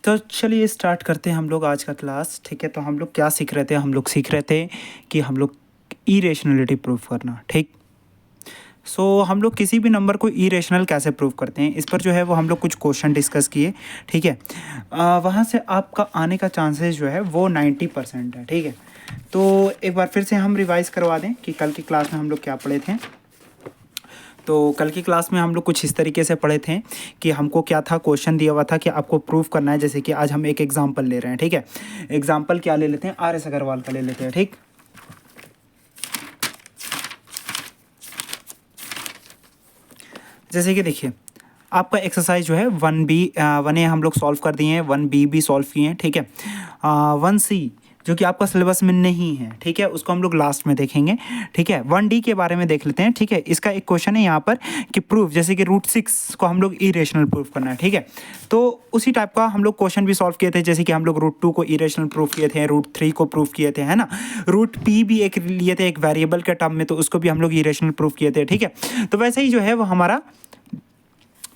तो चलिए स्टार्ट करते हैं हम लोग आज का क्लास। ठीक है, तो हम लोग क्या सीख रहे थे? हम लोग सीख रहे थे कि हम लोग इरेशनलिटी प्रूव करना। ठीक, हम लोग किसी भी नंबर को इरेशनल कैसे प्रूव करते हैं, इस पर जो है वो हम लोग कुछ क्वेश्चन डिस्कस किए। ठीक है, वहाँ से आपका आने का चांसेस जो है वो 90% है। ठीक है, तो एक बार फिर से हम रिवाइज़ करवा दें कि कल की क्लास में हम लोग क्या पढ़े थे। तो कल की क्लास में हम लोग कुछ इस तरीके से पढ़े थे कि हमको क्या था, क्वेश्चन दिया हुआ था कि आपको प्रूफ करना है। जैसे कि आज हम एक एग्जांपल ले रहे हैं। ठीक है, एग्जांपल क्या ले लेते हैं? RS अग्रवाल का ले लेते हैं। ठीक, जैसे कि देखिए आपका एक्सरसाइज जो है 1B 1A हम लोग सॉल्व कर दिए हैं, 1B भी सॉल्व किए हैं। ठीक है, 1C जो कि आपका सिलेबस में नहीं है, ठीक है, उसको हम लोग लास्ट में देखेंगे। ठीक है, 1D के बारे में देख लेते हैं। ठीक है, इसका एक क्वेश्चन है यहाँ पर कि प्रूफ, जैसे कि √6 को हम लोग इरेशनल प्रूफ करना है। ठीक है, तो उसी टाइप का हम लोग क्वेश्चन भी सॉल्व किए थे। जैसे कि हम लोग √2 को इरेशनल प्रूफ किए थे, √3 को प्रूफ किए थे, है ना। √P भी एक लिए थे एक वेरिएबल के टर्म में, तो उसको भी हम लोग इरेशनल प्रूफ किए थे। ठीक है, तो वैसे ही जो है वो हमारा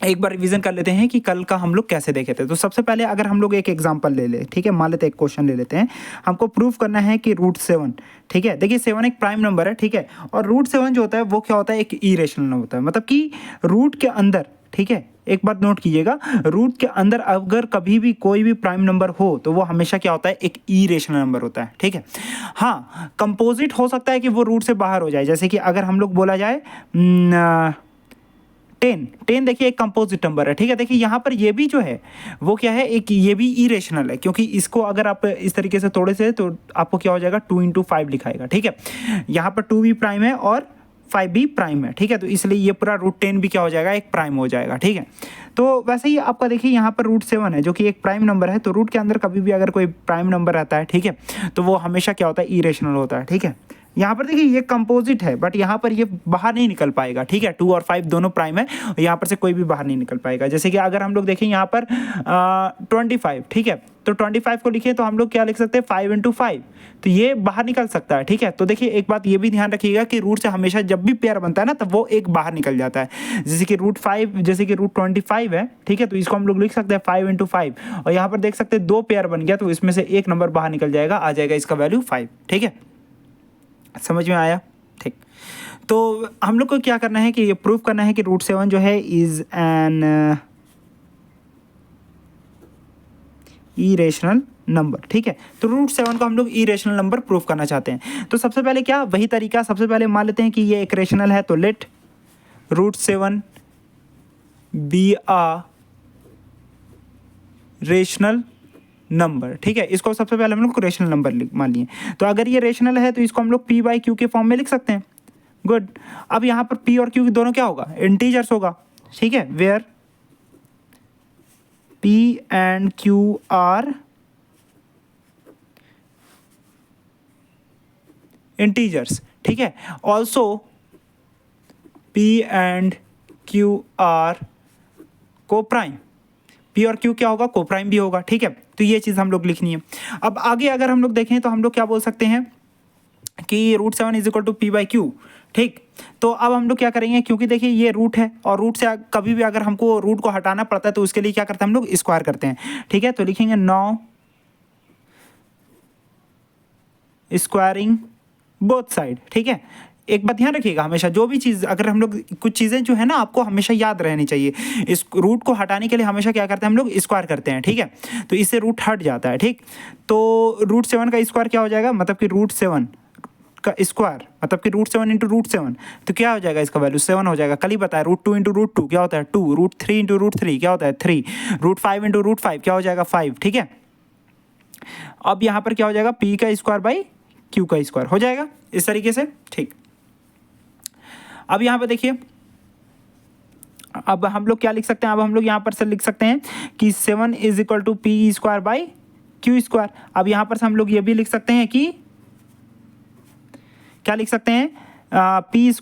एक बार रिवीजन कर लेते हैं कि कल का हम लोग कैसे देखे थे। तो सबसे पहले अगर हम लोग एक एग्जांपल ले ले, ठीक है, मान लेते हैं एक क्वेश्चन ले लेते हैं। हमको प्रूफ करना है कि √7, ठीक है, देखिए 7 एक प्राइम नंबर है। ठीक है, और √7 जो होता है वो क्या होता है? एक इरेशनल नंबर होता है। मतलब कि रूट के अंदर, ठीक है, एक बात नोट कीजिएगा, रूट के अंदर अगर कभी भी कोई भी प्राइम नंबर हो तो वो हमेशा क्या होता है? एक इरेशनल नंबर होता है। ठीक है, हाँ, कंपोजिट हो सकता है कि वो रूट से बाहर हो जाए। जैसे कि अगर हम लोग बोला जाए 10 देखिए एक कंपोजिट नंबर है। ठीक है, देखिए यहाँ पर ये भी जो है वो क्या है? एक ये भी इरेशनल है, क्योंकि इसको अगर आप इस तरीके से तोड़े से तो आपको क्या हो जाएगा? 2 × 5 लिखाएगा। ठीक है, यहाँ पर 2 भी प्राइम है और 5 भी प्राइम है। ठीक है, तो इसलिए ये पूरा √10 भी क्या हो जाएगा? एक प्राइम हो जाएगा। ठीक है, तो वैसे ही आपका देखिए यहाँ पर √7 है जो कि एक प्राइम नंबर है। तो रूट के अंदर कभी भी अगर कोई प्राइम नंबर रहता है, ठीक है, तो वो हमेशा क्या होता है? इरेशनल होता है। ठीक है, यहाँ पर देखिए ये कंपोजिट है, बट यहाँ पर ये बाहर नहीं निकल पाएगा। ठीक है, 2 और 5 दोनों प्राइम है, यहाँ पर से कोई भी बाहर नहीं निकल पाएगा। जैसे कि अगर हम लोग देखें यहाँ पर 25, ठीक है, तो 25 को लिखिए तो हम लोग क्या लिख सकते हैं? 5 × 5, तो ये बाहर निकल सकता है। ठीक है, तो देखिए एक बात ये भी ध्यान रखिएगा कि रूट से हमेशा जब भी पेयर बनता है ना, तब वो एक बाहर निकल जाता है। जैसे कि √5, जैसे कि √25 है, ठीक है, तो इसको हम लोग लिख सकते हैं 5 × 5, और यहाँ पर देख सकते हैं 2 पेयर बन गया, तो इसमें से एक नंबर बाहर निकल जाएगा, आ जाएगा इसका वैल्यू 5। ठीक है, समझ में आया? ठीक, तो हम लोग को क्या करना है कि ये प्रूव करना है कि √7 जो है इज एन इरेशनल नंबर। ठीक है, तो √7 को हम लोग इरेशनल नंबर प्रूव करना चाहते हैं। तो सबसे पहले क्या, वही तरीका, सबसे पहले मान लेते हैं कि ये एक रेशनल है, तो let √7 be a rational number. ठीक है, इसको सबसे पहले हम लोग रेशनल नंबर मान लिए। तो अगर ये रेशनल है तो इसको हम लोग P/Q के फॉर्म में लिख सकते हैं। गुड, अब यहाँ पर P और Q दोनों क्या होगा? इंटीजर्स होगा। ठीक है, where P and Q are integers. ठीक है, also P and Q are coprime. P और Q क्या होगा? कोप्राइम भी होगा। ठीक है, तो ये चीज़ हम लोग लिखनी है। अब आगे अगर हम लोग देखें तो हम लोग क्या बोल सकते हैं कि √7 = P/Q। ठीक, तो अब हम लोग क्या करेंगे, क्योंकि देखिए ये रूट है और रूट से कभी भी अगर हमको रूट को हटाना पड़ता है तो उसके लिए क्या करते हैं हम लोग? स्क्वायर करते हैं। ठीक है, तो लिखेंगे 9 स्क्वायरिंग बोथ साइड। ठीक है, एक बात ध्यान रखिएगा, हमेशा जो भी चीज़ अगर हम लोग कुछ चीज़ें जो है ना आपको हमेशा याद रहनी चाहिए। इस रूट को हटाने के लिए हमेशा क्या करते हैं हम लोग? स्क्वायर करते हैं। ठीक है, तो इससे रूट हट जाता है। ठीक, तो √7 का स्क्वायर क्या हो जाएगा? मतलब कि √7 का स्क्वायर, मतलब कि √7 × √7, तो क्या हो जाएगा? इसका वैल्यू 7 हो जाएगा। कल ही बताया, √2 × √2 क्या होता है? 2, √3 × √3 क्या होता है? 3, √5 × √5 क्या हो जाएगा? 5। ठीक है, अब यहाँ पर क्या हो जाएगा? P का स्क्वायर Q का स्क्वायर हो जाएगा इस तरीके से। ठीक, अब यहाँ पर देखिए, अब हम लोग क्या लिख सकते हैं? अब हम लोग यहाँ पर से लिख सकते हैं कि 7 = P²/Q²। अब यहाँ पर से हम लोग ये भी लिख सकते हैं कि क्या लिख सकते हैं? P² =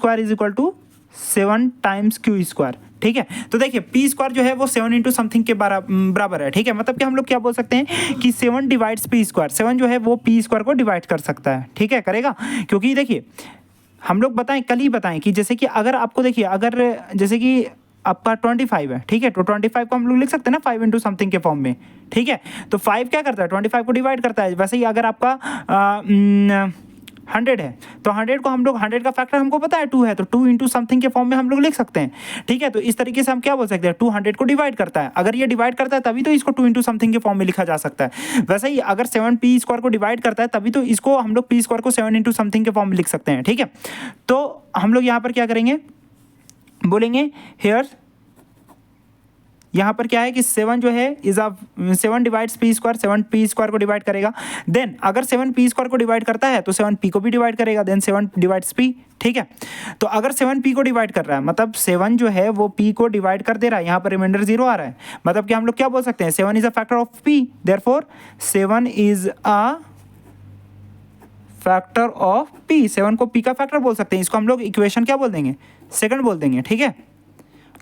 7 × Q²। ठीक है, तो देखिए P² जो है वो 7 × समथिंग के बराबर है। ठीक है, मतलब कि हम लोग क्या बोल सकते हैं कि 7 डिवाइड्स P²। 7 जो है वो P² को डिवाइड कर सकता है। ठीक है, करेगा, क्योंकि देखिए हम लोग बताएं, कल ही बताएं कि जैसे कि अगर आपको देखिए, अगर जैसे कि आपका 25 है, ठीक है। तो 25 को हम लोग लिख सकते हैं ना 5 इंटू समथिंग के फॉर्म में, ठीक है। तो 5 क्या करता है, 25 को डिवाइड करता है। वैसे ही अगर आपका 100 है तो 100 को हम लोग 100 का फैक्टर हमको पता है 2 है, तो 2 इंटू समथिंग के फॉर्म में हम लोग लिख सकते हैं, ठीक है। तो इस तरीके से हम क्या बोल सकते हैं, 200 को डिवाइड करता है। अगर ये डिवाइड करता है तभी तो इसको 2 इंटू समथिंग के फॉर्म में लिखा जा सकता है। वैसे ही अगर 7 पी स्क्वायर को डिवाइड करता है तभी तो इसको हम लोग पी स्क्वायर को 7 इंटू समथिंग के फॉर्म में लिख सकते हैं, ठीक है। तो हम लोग यहाँ पर क्या करेंगे, बोलेंगे हेयर, यहाँ पर क्या है कि 7 जो है is a 7 divides P square, 7 P square को डिवाइड करेगा। देन अगर 7 पी स्क्वायर को डिवाइड करता है तो 7 पी को भी डिवाइड करेगा, देन 7 डिवाइड्स पी, ठीक है। तो अगर 7 पी को डिवाइड कर रहा है मतलब 7 जो है वो पी को डिवाइड कर दे रहा है, यहाँ पर रिमाइंडर 0 आ रहा है, मतलब कि हम लोग क्या बोल सकते हैं, 7 is a factor of P, therefore 7 is a factor of P. 7 को पी का फैक्टर बोल सकते हैं। इसको हम लोग इक्वेशन क्या बोल देंगे, सेकंड बोल देंगे, ठीक है।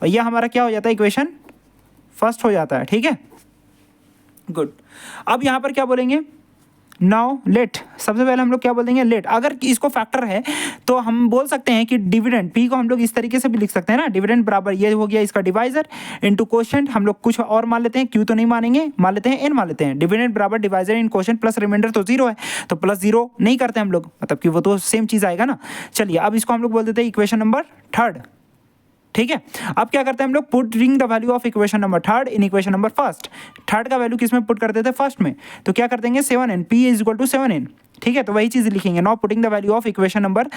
और यह हमारा क्या हो जाता है, इक्वेशन फर्स्ट हो जाता है, ठीक है। गुड। अब यहाँ पर क्या बोलेंगे, नाउ लेट, सबसे पहले हम लोग क्या बोल देंगे, लेट। अगर इसको फैक्टर है तो हम बोल सकते हैं कि डिविडेंड पी को हम लोग इस तरीके से भी लिख सकते हैं ना, डिविडेंड बराबर ये हो गया इसका डिवाइजर इनटू कोशेंट। हम लोग कुछ और मान लेते हैं, क्यू तो नहीं मानेंगे, मान लेते हैं एन मान लेते हैं। डिविडेंड बराबर डिवाइजर इन कोशेंट प्लस रिमाइंडर तो 0 है, तो प्लस 0 नहीं करते हम लोग, मतलब कि वो तो सेम चीज़ आएगा ना। चलिए अब इसको हम लोग बोल देते हैं इक्वेशन नंबर थर्ड, ठीक है। अब क्या करते हैं हम लोग, putting the value of equation number third in equation number first. Third का वैल्यू किस में पुट कर देते हैं, फर्स्ट में। तो क्या कर देंगे 7n, p is equal to 7n, ठीक है। तो वही चीज़ लिखेंगे, not putting the value of equation number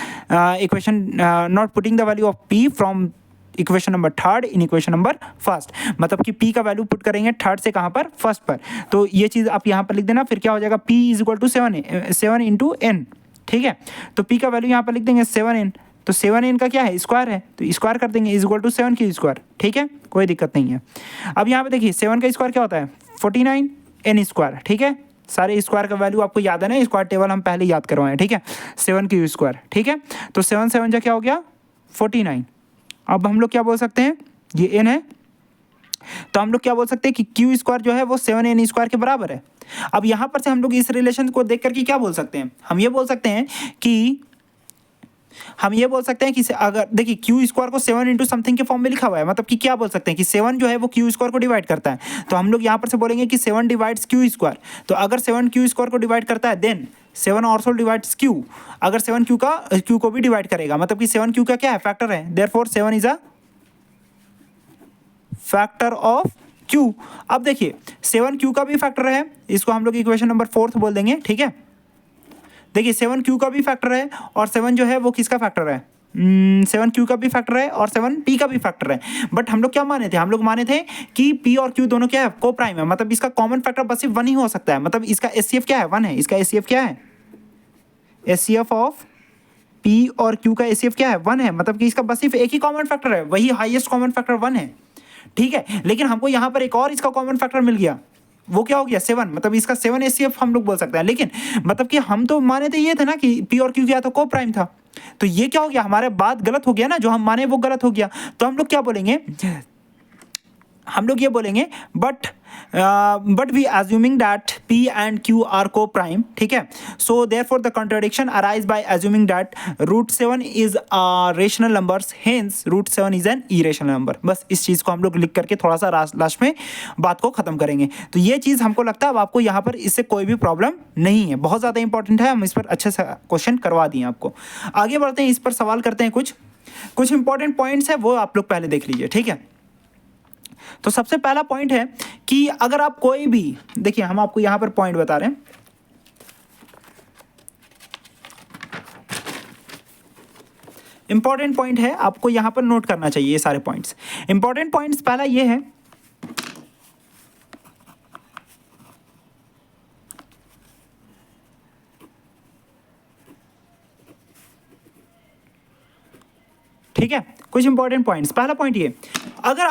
not putting the value of p from equation number third in equation number first, मतलब कि p का वैल्यू पुट करेंगे थर्ड से कहाँ पर, फर्स्ट पर। तो ये चीज़ आप यहाँ पर लिख देना, फिर क्या हो जाएगा, p is equal to 7 into n, ठीक है। तो p का वैल्यू यहाँ पर लिख देंगे 7n, तो 7n का क्या है, स्क्वायर है, तो स्क्वायर कर देंगे इज इक्वल टू 7 की स्क्वायर, ठीक है, कोई दिक्कत नहीं है। अब यहाँ पे देखिए 7 का स्क्वायर क्या होता है, 49 n स्क्वायर, ठीक है। सारे स्क्वायर का वैल्यू आपको याद है ना, स्क्वायर टेबल हम पहले याद करवाएं, ठीक है। 7 की स्क्वायर, ठीक है। तो 7 जा क्या हो गया 49। अब हम लोग क्या बोल सकते हैं, ये n है, तो हम लोग क्या बोल सकते हैं कि क्यू स्क्वायर जो है वो 7n स्क्वायर के बराबर है। अब यहाँ पर से हम लोग इस रिलेशन को देख करके क्या बोल सकते हैं, हम ये बोल सकते हैं कि अगर देखिए क्यू स्क्वायर को 7 इंटू समथिंग के फॉर्म में लिखा हुआ है, मतलब कि क्या बोल सकते हैं कि 7 जो है वो क्यू स्क्वायर को डिवाइड करता है। तो हम लोग यहाँ पर से बोलेंगे कि 7 डिवाइड्स क्यू स्क्वायर। तो अगर 7 क्यू स्क्वायर को डिवाइड करता है देन 7 ऑल्सो डिवाइड्स क्यू। अगर 7 क्यू को भी डिवाइड करेगा, मतलब कि 7 क्यू का क्या है, फैक्टर है, therefore 7 is a factor of Q. अब देखिए 7 क्यू का भी फैक्टर है, इसको हम लोग इक्वेशन नंबर 4 बोल देंगे, ठीक है। देखिए 7 क्यू का भी फैक्टर है और 7 जो है वो किसका फैक्टर है, 7 क्यू का भी फैक्टर है और 7 पी का भी फैक्टर है। बट हम लोग क्या माने थे, हम लोग माने थे कि पी और क्यू दोनों क्या है, को प्राइम है, मतलब इसका कॉमन फैक्टर बस सिर्फ 1 ही हो सकता है। मतलब इसका एचसीएफ क्या है, 1 है। इसका एचसीएफ क्या है, एचसीएफ ऑफ पी और क्यू का एचसीएफ क्या है, 1 है। मतलब कि इसका बस सिर्फ एक ही कॉमन फैक्टर है, वही हाईएस्ट कॉमन फैक्टर 1 है, ठीक है। लेकिन हमको यहाँ पर एक और इसका कॉमन फैक्टर मिल गया, वो क्या हो गया 7, मतलब इसका 7 एचसीएफ हम लोग बोल सकते हैं। लेकिन मतलब कि हम तो माने थे ये थे ना कि पी और क्यू क्या था, को प्राइम था। तो ये क्या हो गया, हमारे बात गलत हो गया ना, जो हम माने वो गलत हो गया। तो हम लोग क्या बोलेंगे, हम लोग ये बोलेंगे but we assuming that P and Q are coprime, ठीक है। So therefore the contradiction arise by assuming that √7 is a rational numbers, hence √7 is an irrational number. बस इस चीज़ को हम लोग लिख करके थोड़ा सा लास्ट में बात को ख़त्म करेंगे। तो ये चीज़ हमको लगता है अब आपको यहाँ पर इससे कोई भी प्रॉब्लम नहीं है, बहुत ज़्यादा इंपॉर्टेंट है, हम इस पर अच्छे से क्वेश्चन करवा दिए आपको। आगे बढ़ते हैं, इस पर सवाल करते हैं, कुछ इंपॉर्टेंट पॉइंट्स है वो आप लोग पहले देख लीजिए, ठीक है। तो सबसे पहला पॉइंट है कि अगर आप कोई भी, देखिए हम आपको यहां पर पॉइंट बता रहे हैं, इंपॉर्टेंट पॉइंट है, आपको यहां पर नोट करना चाहिए ये सारे पॉइंट्स। इंपॉर्टेंट पॉइंट्स पहला ये है ठीक है, कुछ इंपॉर्टेंट पॉइंट्स। पहला पॉइंट ये, अगर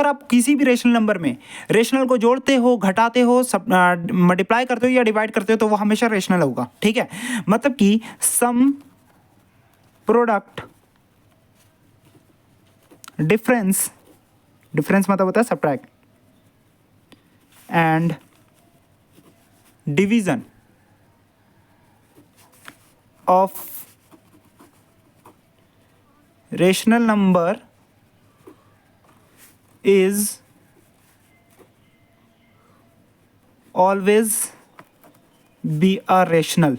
आप किसी भी रेशनल नंबर में रेशनल को जोड़ते हो, घटाते हो, मल्टीप्लाई करते हो या डिवाइड करते हो तो वो हमेशा रेशनल होगा, ठीक है। मतलब कि सम प्रोडक्ट डिफरेंस मतलब होता है subtract and division of rational number is always B a rational.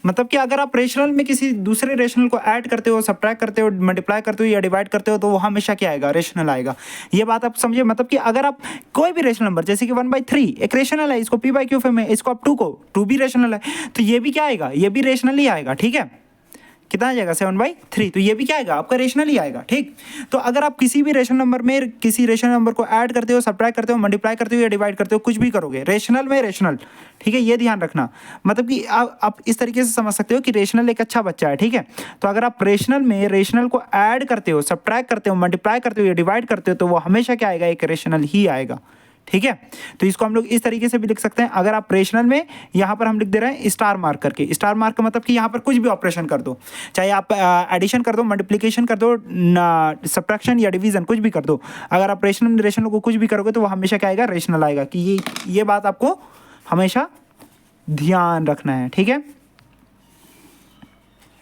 मतलब कि अगर आप रेशनल में किसी दूसरे रेशनल को ऐड करते हो, सब्ट्रैक्ट करते हो, मल्टीप्लाई करते हो या डिवाइड करते हो तो वो हमेशा क्या आएगा, रेशनल आएगा। ये बात आप समझे। मतलब कि अगर आप कोई भी रेशनल नंबर, जैसे कि 1/3 एक रेशनल है, इसको p/q में, इसको आप 2 को 2 भी रेशनल है, तो ये भी क्या आएगा, ये भी रेशनल ही आएगा। ठीक है, कितना आ जाएगा 7/3, तो ये भी क्या आएगा, आपका रेशनल ही आएगा। ठीक, तो अगर आप किसी भी रेशनल नंबर में किसी रेशनल नंबर को ऐड करते हो, सब्ट्रैक्ट करते हो, मल्टीप्लाई करते हो या डिवाइड करते हो, कुछ भी करोगे रेशनल में रेशनल। ठीक है, ये ध्यान रखना। मतलब कि आप इस तरीके से समझ सकते हो कि रेशनल एक अच्छा बच्चा है। ठीक है, तो अगर आप रेशनल में रेशनल को ऐड करते हो, सब्ट्रैक्ट करते हो, मल्टीप्लाई करते हो या डिवाइड करते हो तो वो हमेशा क्या आएगा, एक रेशनल ही आएगा। ठीक है, तो इसको हम लोग इस तरीके से भी लिख सकते हैं। अगर आप रेशनल में यहाँ पर हम लिख दे रहे हैं स्टार मार्क करके, स्टार मार्क का मतलब कि यहाँ पर कुछ भी ऑपरेशन कर दो, चाहे आप एडिशन कर दो, मल्टीप्लिकेशन कर दो, सब्ट्रैक्शन या डिवीजन, कुछ भी कर दो। अगर आप रेशनल में रेशनल को कुछ भी करोगे तो वो हमेशा क्या आएगा, रेशनल आएगा। कि ये बात आपको हमेशा ध्यान रखना है। ठीक है,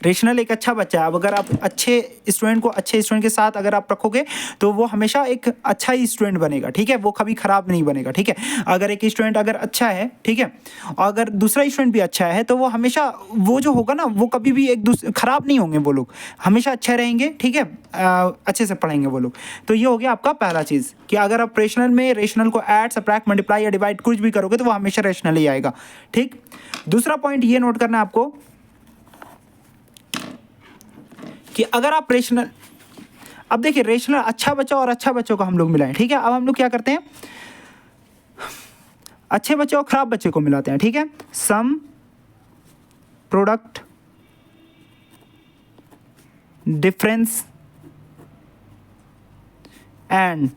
रेशनल एक अच्छा बच्चा है। अब अगर आप अच्छे स्टूडेंट को अच्छे स्टूडेंट के साथ अगर आप रखोगे तो वो हमेशा एक अच्छा ही स्टूडेंट बनेगा। ठीक है, वो कभी खराब नहीं बनेगा। ठीक है, अगर एक स्टूडेंट अगर अच्छा है, ठीक है, और अगर दूसरा स्टूडेंट भी अच्छा है तो वो हमेशा वो जो होगा ना, वो कभी भी एक दूसरे खराब नहीं होंगे, वो लोग हमेशा अच्छे रहेंगे। ठीक है, अच्छे से पढ़ेंगे वो लोग। तो ये हो गया आपका पहला चीज़ कि अगर आप रेशनल में रेशनल को ऐड, सब्ट्रैक्ट, मल्टीप्लाई या डिवाइड कुछ भी करोगे तो वो हमेशा रेशनल ही आएगा। ठीक, दूसरा पॉइंट ये नोट करना है आपको कि अगर आप रेशनल, अब देखिए रेशनल अच्छा बच्चा और अच्छा बच्चों को हम लोग मिलाएं। ठीक है, अब हम लोग क्या करते हैं, अच्छे बच्चे और खराब बच्चे को मिलाते हैं। ठीक है, sum product difference and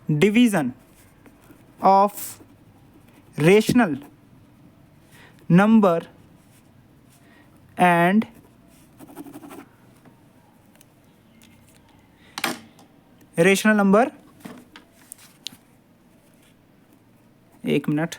division of rational number and rational number, एक मिनट,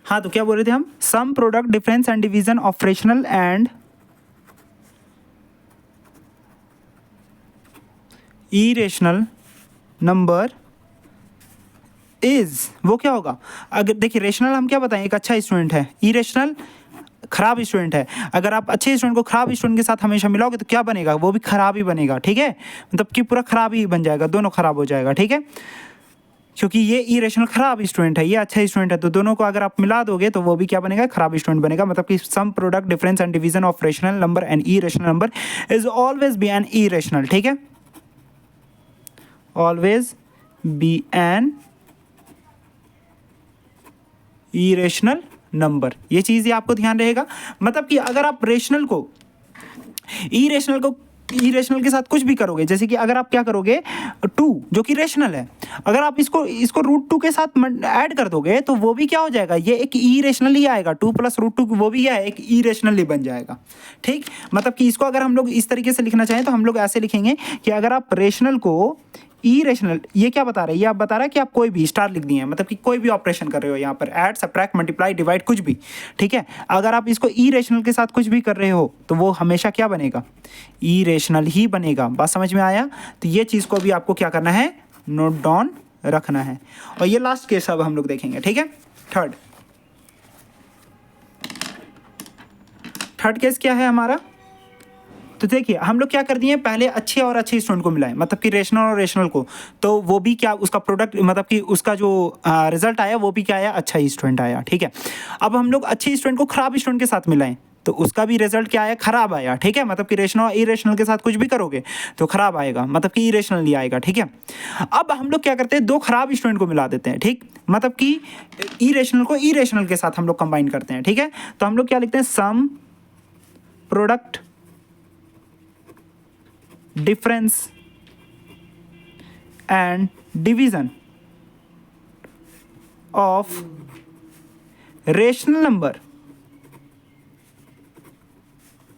हाँ, तो क्या बोल रहे थे हम, sum product difference and division of rational and irrational number is, वो क्या होगा, अगर देखिए रेशनल हम क्या बताएं, एक अच्छा स्टूडेंट है, इरेशनल खराब स्टूडेंट है। अगर आप अच्छे स्टूडेंट को खराब स्टूडेंट के साथ हमेशा मिलाओगे तो क्या बनेगा, वो भी खराब ही बनेगा। ठीक है, मतलब कि पूरा खराब ही बन जाएगा, दोनों खराब हो जाएगा। ठीक है, क्योंकि ये इरेशनल खराब स्टूडेंट है, ये अच्छा स्टूडेंट है, तो दोनों को अगर आप मिला दोगे तो वो भी क्या बनेगा, खराब स्टूडेंट बनेगा। मतलब कि sum product difference and division of rational number and irrational number is always be an irrational. ठीक है, always be an irrational number, ये चीज़ ही आपको ध्यान रहेगा। मतलब कि अगर आप रेशनल को इरेशनल के साथ कुछ भी करोगे, जैसे कि अगर आप क्या करोगे, 2 जो कि रेशनल है, अगर आप इसको √2 के साथ ऐड कर दोगे तो वो भी क्या हो जाएगा, ये एक इरेशनल ही आएगा। 2 + √2 वो भी है, एक इरेशनल ही बन जाएगा। ठीक, मतलब कि इसको अगर हम लोग इस तरीके से लिखना चाहें तो हम लोग ऐसे लिखेंगे कि अगर आप रेशनल को इरेशनल, ये क्या बता रहे हैं, ये आप बता रहा है कि आप कोई भी स्टार लिख दिए हैं, मतलब कि कोई भी ऑपरेशन कर रहे हो यहाँ पर, ऐड, सब्ट्रैक्ट, मल्टीप्लाई, डिवाइड, कुछ भी। ठीक है, अगर आप इसको इरेशनल के साथ कुछ भी कर रहे हो तो वो हमेशा क्या बनेगा, इरेशनल ही बनेगा। बात समझ में आया? तो ये चीज़ को भी आपको क्या करना है, नोट डाउन रखना है। और ये लास्ट केस अब हम लोग देखेंगे। ठीक है, थर्ड केस क्या है हमारा, तो देखिए हम लोग क्या कर दिए, पहले अच्छे और अच्छे स्टूडेंट को मिलाएं, मतलब कि रेशनल और रेशनल को, तो वो भी क्या, उसका प्रोडक्ट, मतलब कि उसका जो रिजल्ट आया वो भी क्या आया, अच्छा ही स्टूडेंट आया। ठीक है, अब हम लोग अच्छे स्टूडेंट को खराब स्टूडेंट के साथ मिलाएं, तो उसका भी रिजल्ट क्या आया, खराब आया, ठीक है। मतलब कि रेशनल और इरेशनल के साथ कुछ भी करोगे तो खराब आएगा, मतलब कि इरेशनल ही आएगा, ठीक है। अब हम लोग क्या करते हैं, दो खराब स्टूडेंट को मिला देते हैं, ठीक, मतलब कि इरेशनल को इरेशनल के साथ हम लोग कंबाइन करते हैं, ठीक है। तो हम लोग क्या लिखते हैं, sum product difference and division of rational number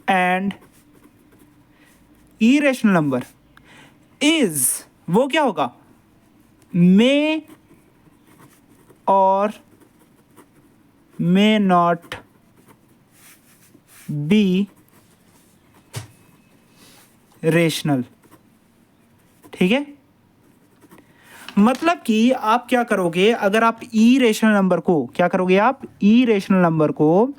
and irrational number is, वो क्या होगा, मे और मे नॉट बी रेशनल, ठीक है। मतलब कि आप क्या करोगे, अगर आप ई रेशनल नंबर को क्या करोगे, आप ई रेशनल नंबर को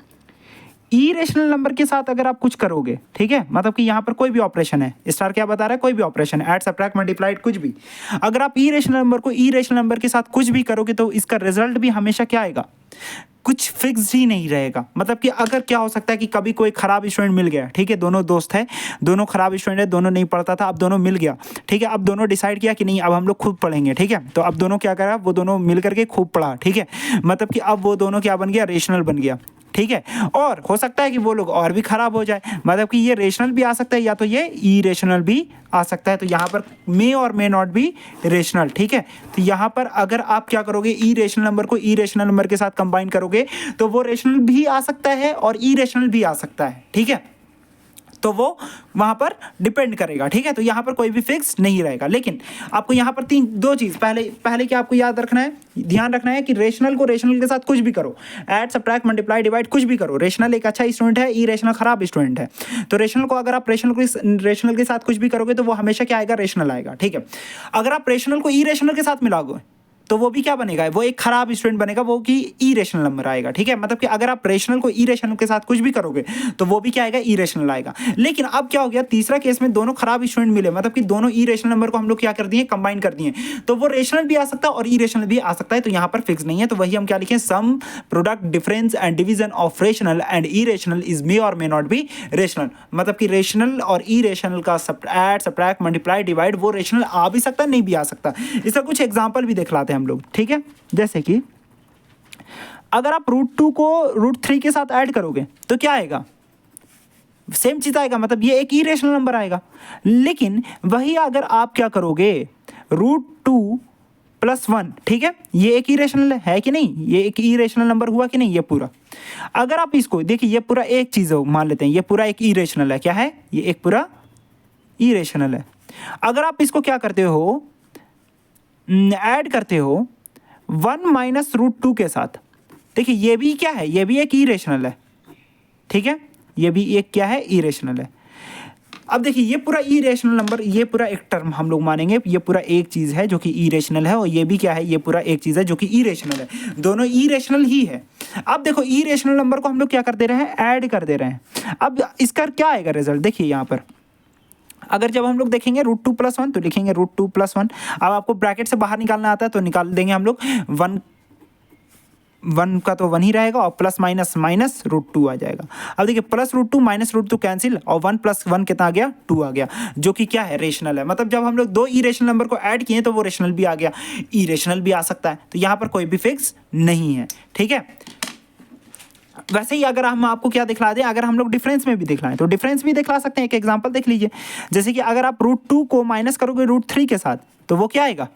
इरेशनल नंबर के साथ अगर आप कुछ करोगे, ठीक है, मतलब कि यहाँ पर कोई भी ऑपरेशन है, स्टार क्या बता रहा है, कोई भी ऑपरेशन, ऐड सब्ट्रैक्ट मल्टीप्लाइड कुछ भी, अगर आप इरेशनल नंबर को इरेशनल नंबर के साथ कुछ भी करोगे तो इसका रिजल्ट भी हमेशा क्या आएगा, कुछ फिक्स ही नहीं रहेगा। मतलब कि अगर क्या हो सकता है कि कभी कोई खराब स्टूडेंट मिल गया, ठीक है, दोनों दोस्त है, दोनों खराब स्टूडेंट है, दोनों नहीं पढ़ता था, अब दोनों मिल गया, ठीक है, अब दोनों डिसाइड किया कि नहीं अब हम लोग खुद पढ़ेंगे, ठीक है। तो अब दोनों क्या करा, वो दोनों मिल करके खूब पढ़ा, ठीक है, मतलब कि अब वो दोनों क्या बन गया, रेशनल बन गया, ठीक है। और हो सकता है कि वो लोग और भी खराब हो जाए, मतलब कि ये रेशनल भी आ सकता है या तो ये इरेशनल भी आ सकता है। तो यहाँ पर मे और मे नॉट भी रेशनल, ठीक है। तो यहाँ पर अगर आप क्या करोगे, ई रेशनल नंबर को ई रेशनल नंबर के साथ कंबाइन करोगे तो वो रेशनल भी आ सकता है और इरेशनल भी आ सकता है, ठीक है। तो वो वहाँ पर डिपेंड करेगा, ठीक है। तो यहाँ पर कोई भी फिक्स नहीं रहेगा। लेकिन आपको यहाँ पर दो चीज़ पहले क्या आपको याद रखना है, ध्यान रखना है कि रेशनल को रेशनल के साथ कुछ भी करो, ऐड सब्ट्रैक्ट मल्टीप्लाई डिवाइड कुछ भी करो, रेशनल एक अच्छा स्टूडेंट है, ई रेशनल खराब स्टूडेंट है। तो रेशनल को अगर आप रेशनल के साथ कुछ भी करोगे तो वो हमेशा क्या आएगा, रेशनल आएगा, ठीक है। अगर आप रेशनल को ई रेशनल के साथ मिलाओगे तो वो भी क्या बनेगा, वो एक खराब स्टूडेंट बनेगा, वो कि इरेशनल नंबर आएगा, ठीक है। मतलब कि अगर आप रेशनल को इरेशनल के साथ कुछ भी करोगे तो वो भी क्या आएगा, इरेशनल आएगा। लेकिन अब क्या हो गया, तीसरा केस में दोनों खराब स्टूडेंट मिले, मतलब कि दोनों इरेशनल नंबर को हम लोग क्या कर दिए, कंबाइन कर दिए, तो वो रेशनल भी आ सकता है और इरेशनल भी आ सकता है। तो यहाँ पर फिक्स नहीं है, तो वही हम क्या लिखें, sum product difference and division of rational and irrational is may और मे नॉट बी रेशनल। मतलब कि रेशनल और इरेशनल का ऐड सब्ट्रैक्ट मल्टीप्लाई डिवाइड वो रेशनल आ भी सकता है, नहीं भी आ सकता। इसका कुछ एग्जाम्पल भी दिखलाते हैं हम लोग, ठीक है। जैसे कि अगर आप √2 को √3 के साथ ऐड करोगे तो क्या आएगा, सेम चीज आएगा, मतलब ये एक इरेशनल नंबर आएगा। लेकिन वही अगर आप क्या करोगे, √2 + 1, ठीक है, ये एक इरेशनल है कि नहीं, ये एक इरेशनल नंबर हुआ कि नहीं, ये पूरा। अगर आप इसको देखिए, ये पूरा एक चीज मान लेते हैं, ये पूरा एक इरेशनल है, क्या है, ये एक पूरा इरेशनल है। अगर आप इसको क्या करते हो, ऐड करते हो 1 - √2 के साथ, देखिए ये भी क्या है, ये भी एक इरेशनल है, ठीक है, ये भी एक क्या है, इरेशनल है। अब देखिए ये पूरा इरेशनल नंबर, ये पूरा एक टर्म हम लोग मानेंगे, ये पूरा एक चीज़ है जो कि इरेशनल है, और ये भी क्या है, ये पूरा एक चीज़ है जो कि इरेशनल है, दोनों इरेशनल ही है। अब देखो इरेशनल नंबर को हम लोग क्या कर दे रहे हैं, ऐड कर दे रहे हैं। अब इसका क्या आएगा रिजल्ट, देखिए यहाँ पर अगर जब हम लोग देखेंगे √2 + 1 तो लिखेंगे √2 + 1। अब आपको ब्रैकेट से बाहर निकालना आता है तो निकाल देंगे हम लोग, 1 का तो 1 ही रहेगा और प्लस माइनस माइनस √2 आ जाएगा। अब देखिए +√2 -√2 कैंसिल और 1 + 1 कितना आ गया, 2 आ गया, जो कि क्या है, रेशनल है। मतलब जब हम लोग दो इरेशनल नंबर को ऐड किए तो वो रेशनल भी आ गया, इरेशनल भी आ सकता है। तो यहाँ पर कोई भी फिक्स नहीं है, ठीक है। वैसे ही अगर हम आपको क्या दिखला दें, अगर हम लोग डिफरेंस में भी दिखलाएं तो डिफरेंस भी दिखला सकते हैं। एक एग्जांपल देख लीजिए, जैसे कि अगर आप √2 को माइनस करोगे √3 के साथ तो वो क्या आएगा,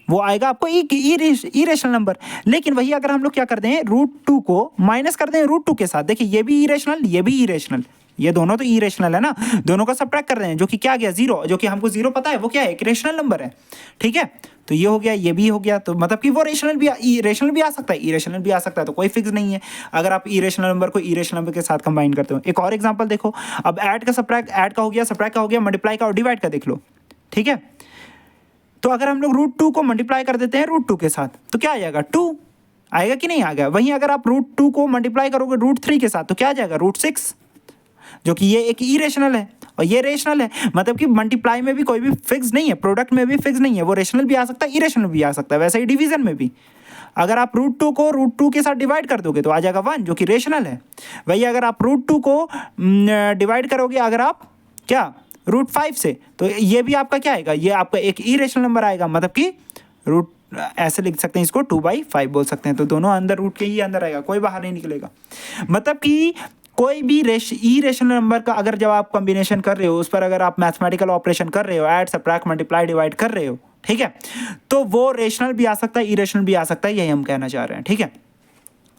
वो आएगा आपको इरेशनल नंबर। लेकिन वही अगर हम लोग क्या कर दें, √2 को माइनस कर दें √2 के साथ, देखिए ये भी इरेशनल, ये भी इरेशनल, ये दोनों तो इरेशनल है ना, दोनों का सब्ट्रैक्ट कर रहे हैं, जो कि क्या गया, 0, जो कि हमको 0 पता है, वो क्या है, एक रेशनल नंबर है, ठीक है। तो ये हो गया, ये भी हो गया, तो मतलब कि वो रेशनल भी आ सकता है, इरेशनल भी आ सकता है, तो कोई फिक्स नहीं है अगर आप इरेशनल नंबर को इरेशनल नंबर के साथ कंबाइन करते हो। एक और एग्जांपल देखो, अब ऐड का सब्ट्रैक्ट, ऐड का हो गया, सब्ट्रैक्ट का हो गया, मल्टीप्लाई का और डिवाइड का देख लो, ठीक है। तो अगर हम लोग √2 को मल्टीप्लाई कर देते हैं √2 के साथ तो क्या आ जाएगा, 2 आएगा कि नहीं आएगा। वहीं अगर आप √2 को मल्टीप्लाई करोगे √3 के साथ तो क्या आ जाएगा, √6, जो कि ये एक इरेशनल है और ये रेशनल है। मतलब कि मल्टीप्लाई में भी कोई भी फिक्स नहीं है, प्रोडक्ट में भी फिक्स नहीं है, वो रेशनल भी आ सकता है, इरेशनल भी आ सकता है। वैसे ही डिवीजन में भी अगर आप √2 को √2 के साथ डिवाइड कर दोगे तो आ जाएगा 1 जो कि रेशनल है। वही अगर आप √2 को डिवाइड करोगे अगर आप क्या √5 से, तो ये भी आपका क्या आएगा, ये आपका एक इरेशनल नंबर आएगा, मतलब कि रूट ऐसे लिख सकते हैं इसको 2/5 बोल सकते हैं। तो दोनों अंदर रूट के ही अंदर आएगा, कोई बाहर नहीं निकलेगा। मतलब कि कोई भी इरेशनल नंबर का अगर जब आप कॉम्बिनेशन कर रहे हो, उस पर अगर आप मैथमेटिकल ऑपरेशन कर रहे हो, ऐड सब्ट्रैक्ट मल्टीप्लाई डिवाइड कर रहे हो, ठीक है, तो वो रेशनल भी आ सकता है, इरेशनल भी आ सकता है, यही हम कहना चाह रहे हैं। ठीक है,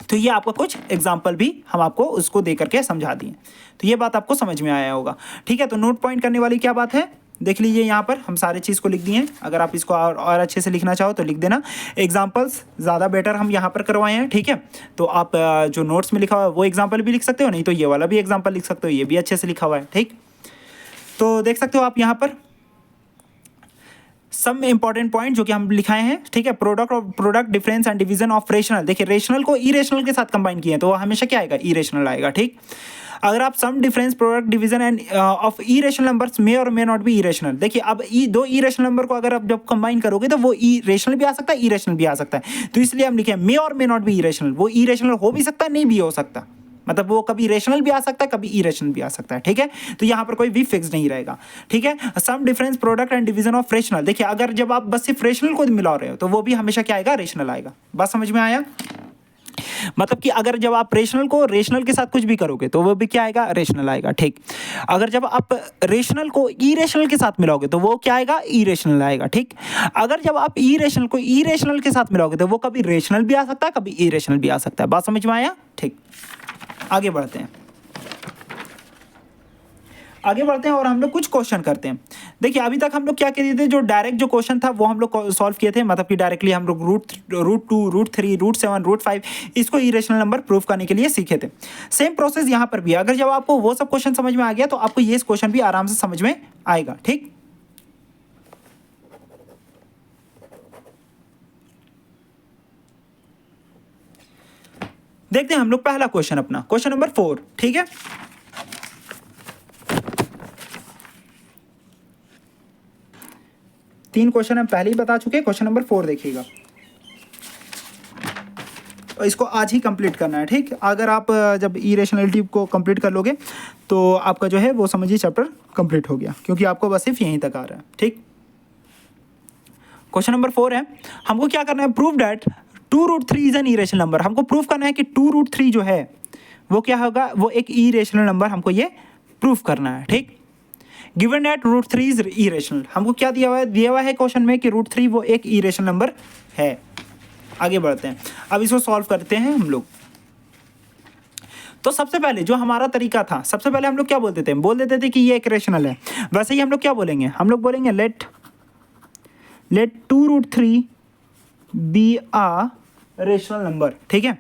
तो ये आपका कुछ एग्जाम्पल भी हम आपको उसको दे करके समझा दिए, तो ये बात आपको समझ में आया होगा। ठीक है, तो नोट पॉइंट करने वाली क्या बात है, देख लीजिए यहाँ पर हम सारे चीज़ को लिख दिए हैं। अगर आप इसको और अच्छे से लिखना चाहो तो लिख देना। एग्जाम्पल्स ज़्यादा बेटर हम यहाँ पर करवाए हैं। ठीक है, तो आप जो नोट्स में लिखा हुआ है वो एग्जाम्पल भी लिख सकते हो, नहीं तो ये वाला भी एग्जाम्पल लिख सकते हो, ये भी अच्छे से लिखा हुआ है। ठीक, तो देख सकते हो आप यहाँ पर सम इंपॉर्टेंट पॉइंट जो कि हम लिखाए हैं। ठीक है, product difference and division of rational. देखिए रेशनल को इरेशनल के साथ कंबाइन किए हैं तो हमेशा क्या आएगा, इरेशनल आएगा। ठीक, अगर आप sum difference product division and of irrational numbers may और मे नॉट बी इरेशनल। देखिए अब दो इरेशनल नंबर को अगर आप जब कंबाइन करोगे तो वो रेशनल भी आ सकता है, इरेशनल भी आ सकता है। तो इसलिए हम लिखे मे और मे नॉट बी इरेशनल। वो इरेशनल हो भी सकता है, नहीं भी हो सकता, मतलब वो कभी रेशनल भी आ सकता है, कभी इरेशनल भी आ सकता है। ठीक है, तो यहाँ पर कोई भी फिक्स नहीं रहेगा। ठीक है, sum difference product and division of rational. देखिए अगर जब आप बस सिर्फ रेशनल को मिला रहे हो तो वो भी हमेशा क्या आएगा, रेशनल आएगा। बात समझ में आया, मतलब कि अगर जब आप रेशनल को रेशनल के साथ कुछ भी करोगे तो वो भी क्या आएगा, रेशनल आएगा। ठीक, अगर जब आप रेशनल को इरेशनल के साथ मिलाओगे तो वो क्या आएगा, इरेशनल आएगा। ठीक, अगर जब आप इरेशनल को इरेशनल के साथ मिलाओगे तो वो कभी रेशनल भी आ सकता है, कभी इरेशनल भी आ सकता है। बात समझ में आया। ठीक, आगे बढ़ते हैं, आगे बढ़ते हैं और हम लोग कुछ क्वेश्चन करते हैं। देखिए अभी तक हम लोग क्या किए थे, जो डायरेक्ट जो क्वेश्चन था वो हम लोग सॉल्व किए थे, मतलब कि डायरेक्टली हम लोग √2 √3 √7 √5 इसको इरेशनल नंबर प्रूव करने के लिए सीखे थे। सेम प्रोसेस यहाँ पर भी है। अगर जब आपको वो सब क्वेश्चन समझ में आ गया तो आपको ये क्वेश्चन भी आराम से समझ में आएगा। ठीक, देखते हैं हम लोग पहला क्वेश्चन अपना, क्वेश्चन नंबर 4। ठीक है, तीन क्वेश्चन हम पहले ही बता चुके हैं। क्वेश्चन नंबर 4 देखिएगा, इसको आज ही कंप्लीट करना है। ठीक, अगर आप जब इरेशनलिटी को कंप्लीट कर लोगे तो आपका जो है वो समझिए चैप्टर कंप्लीट हो गया, क्योंकि आपको बस सिर्फ यहीं तक आ रहा है। ठीक, क्वेश्चन नंबर 4 है, हमको क्या करना है, prove that 2√3 is an irrational number. हमको प्रूव करना है कि 2√3 जो है वो क्या होगा, वो एक इरेशनल नंबर, हमको ये प्रूव करना है। ठीक, गिवन दैट √3 इज इरेशनल। हमको क्या दिया हुआ है क्वेश्चन में कि √3 वो एक इरेशनल नंबर है। आगे बढ़ते हैं, अब इसको सॉल्व करते हैं हम लोग। तो सबसे पहले जो हमारा तरीका था, सबसे पहले हम लोग क्या बोलते थे, बोल देते थे कि ये एक रेशनल है। वैसे ही हम लोग क्या बोलेंगे, हम लोग बोलेंगे let 2√3 be a rational number. ठीक है,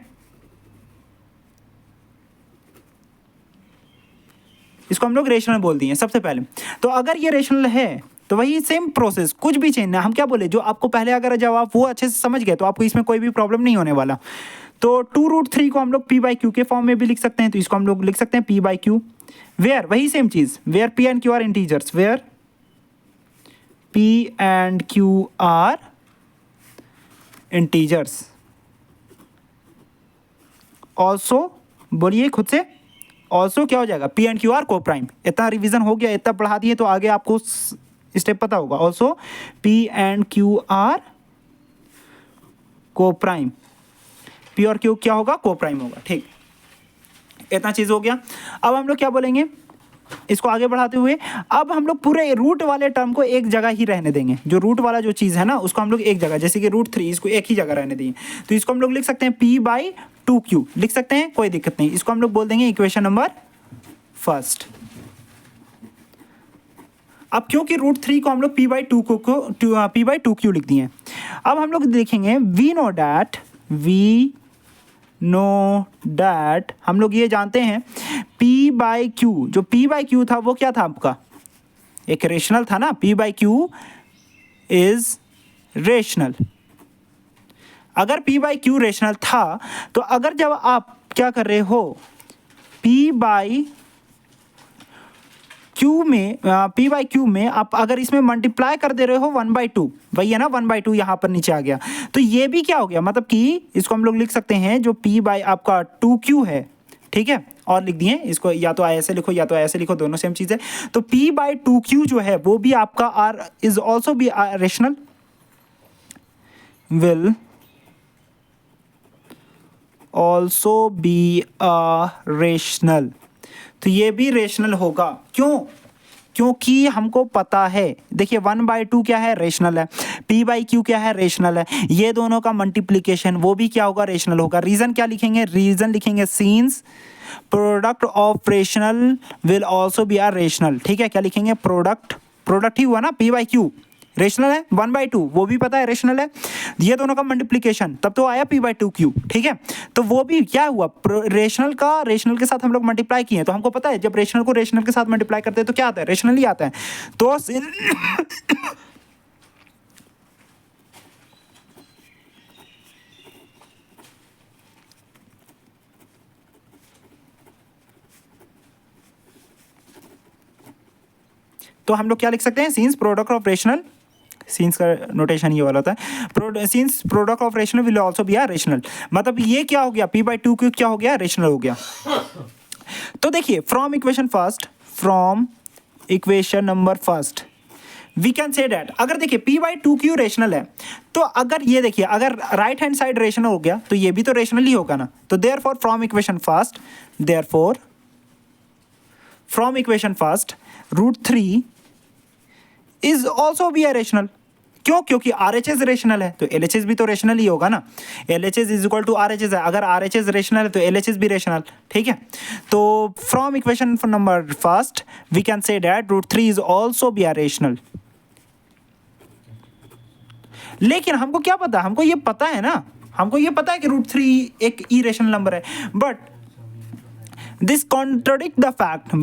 इसको हम लोग रेशनल बोल दिए सबसे पहले। तो अगर ये रेशनल है तो वही सेम प्रोसेस, कुछ भी चेंज ना, हम क्या बोले, जो आपको पहले अगर जब आप वो अच्छे से समझ गए तो आपको इसमें कोई भी प्रॉब्लम नहीं होने वाला। तो 2√3 को हम लोग p/q के फॉर्म में भी लिख सकते हैं, तो इसको हम लोग लिख सकते हैं p/q, वेयर वही सेम चीज, where p and q are integers, where p and q are integers. Also बोलिए खुद से, ऑल्सो क्या हो जाएगा, p and q are coprime. इतना रिवीजन हो गया, इतना पढ़ा दिए तो आगे आपको स्टेप पता होगा। Also p and q are coprime, p और q क्या होगा, को प्राइम होगा। ठीक, इतना चीज हो गया। अब हम लोग क्या बोलेंगे, इसको आगे बढ़ाते हुए अब हम लोग पूरे रूट वाले टर्म को एक जगह ही रहने देंगे। जो रूट वाला जो चीज़ है ना उसको हम लोग एक जगह, जैसे कि √3 इसको एक ही जगह रहने देंगे। तो इसको हम लोग लिख सकते हैं p/2q, लिख सकते हैं, कोई दिक्कत नहीं। इसको हम लोग बोल देंगे इक्वेशन नंबर फर्स्ट। अब क्योंकि √3 को हम लोग p/2q लिख दिए, अब हम लोग देखेंगे वी नो डैट हम लोग ये जानते हैं p/q, जो p/q था वो क्या था आपका, एक रेशनल था ना, p/q इज रेशनल। अगर p/q रेशनल था तो अगर जब आप क्या कर रहे हो, p/2 क्यू में पी बाई क्यू में आप अगर इसमें मल्टीप्लाई कर दे रहे हो 1/2, वही है ना 1/2 यहाँ पर नीचे आ गया, तो ये भी क्या हो गया, मतलब कि इसको हम लोग लिख सकते हैं जो पी बाई आपका 2q है, ठीक है, और लिख दिए इसको, या तो ऐसे लिखो या तो ऐसे लिखो, दोनों सेम चीज़ है। तो p/2q जो है वो भी आपका r is also be rational, will also be rational. तो ये भी रेशनल होगा, क्यों, क्योंकि हमको पता है, देखिए 1/2 क्या है, रेशनल है, p/q क्या है, रेशनल है, ये दोनों का मल्टीप्लीकेशन वो भी क्या होगा, रेशनल होगा। रीजन क्या लिखेंगे, रीजन लिखेंगे since product of rational will also be are rational, ठीक है, क्या लिखेंगे, प्रोडक्ट ही हुआ ना, p/q रेशनल है, 1/2 वो भी पता है रेशनल है, ये दोनों का मल्टीप्लीकेशन तब तो आया p/2q, ठीक है। तो वो भी क्या हुआ, रेशनल का रेशनल के साथ हम लोग मल्टीप्लाई किए, तो हमको पता है जब रेशनल को रेशनल के साथ मल्टीप्लाई करते हैं तो क्या आता है, रेशनल ही आता है। तो तो हम लोग क्या लिख सकते हैं, since product of rational, since का नोटेशन ये वाला होता है, since product of rational will also be are rational, मतलब ये क्या हो गया, p/2q क्या हो गया, रेशनल हो गया। तो देखिए from equation number first we can say that, अगर देखिए p/2q रेशनल है, तो अगर ये देखिए अगर राइट हैंड साइड रेशनल हो गया तो ये भी तो रेशनल ही होगा ना। तो therefore from equation first √3 is also be a rational, क्यों, क्योंकि RHS रेशनल है तो LHS भी तो रेशनल ही होगा ना, LHS is equal to RHS है, अगर RHS रेशनल है तो LHS भी रेशनल, ठीक है। तो from equation number first we can say that √3 is also be a rational. लेकिन हमको क्या पता, हमको ये पता है ना, हमको ये पता है कि √3 एक इरेशनल नंबर है, but this contradict the fact,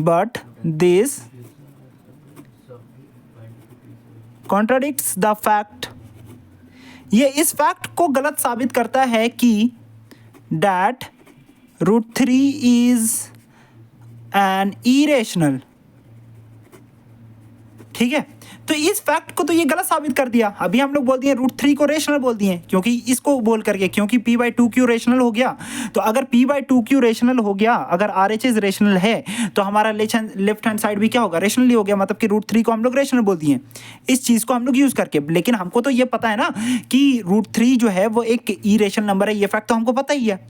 contradicts the fact, ये इस फैक्ट को गलत साबित करता है कि डैट √3 इज एन इरेशनल, ठीक है। तो इस फैक्ट को तो ये गलत साबित कर दिया, अभी हम लोग बोल दिए √3 को रेशनल बोल दिए, क्योंकि इसको बोल करके, क्योंकि p/2q रेशनल हो गया, तो अगर p/2q रेशनल हो गया, अगर RHS रेशनल है तो हमारा लेफ्ट हैंड साइड भी क्या होगा, रेशनल ही हो गया, मतलब कि √3 को हम लोग रेशनल बोल दिए इस चीज़ को हम लोग यूज़ करके। लेकिन हमको तो ये पता है ना कि √3 जो है वो एक इरेशनल नंबर है, ये फैक्ट तो हमको पता ही है।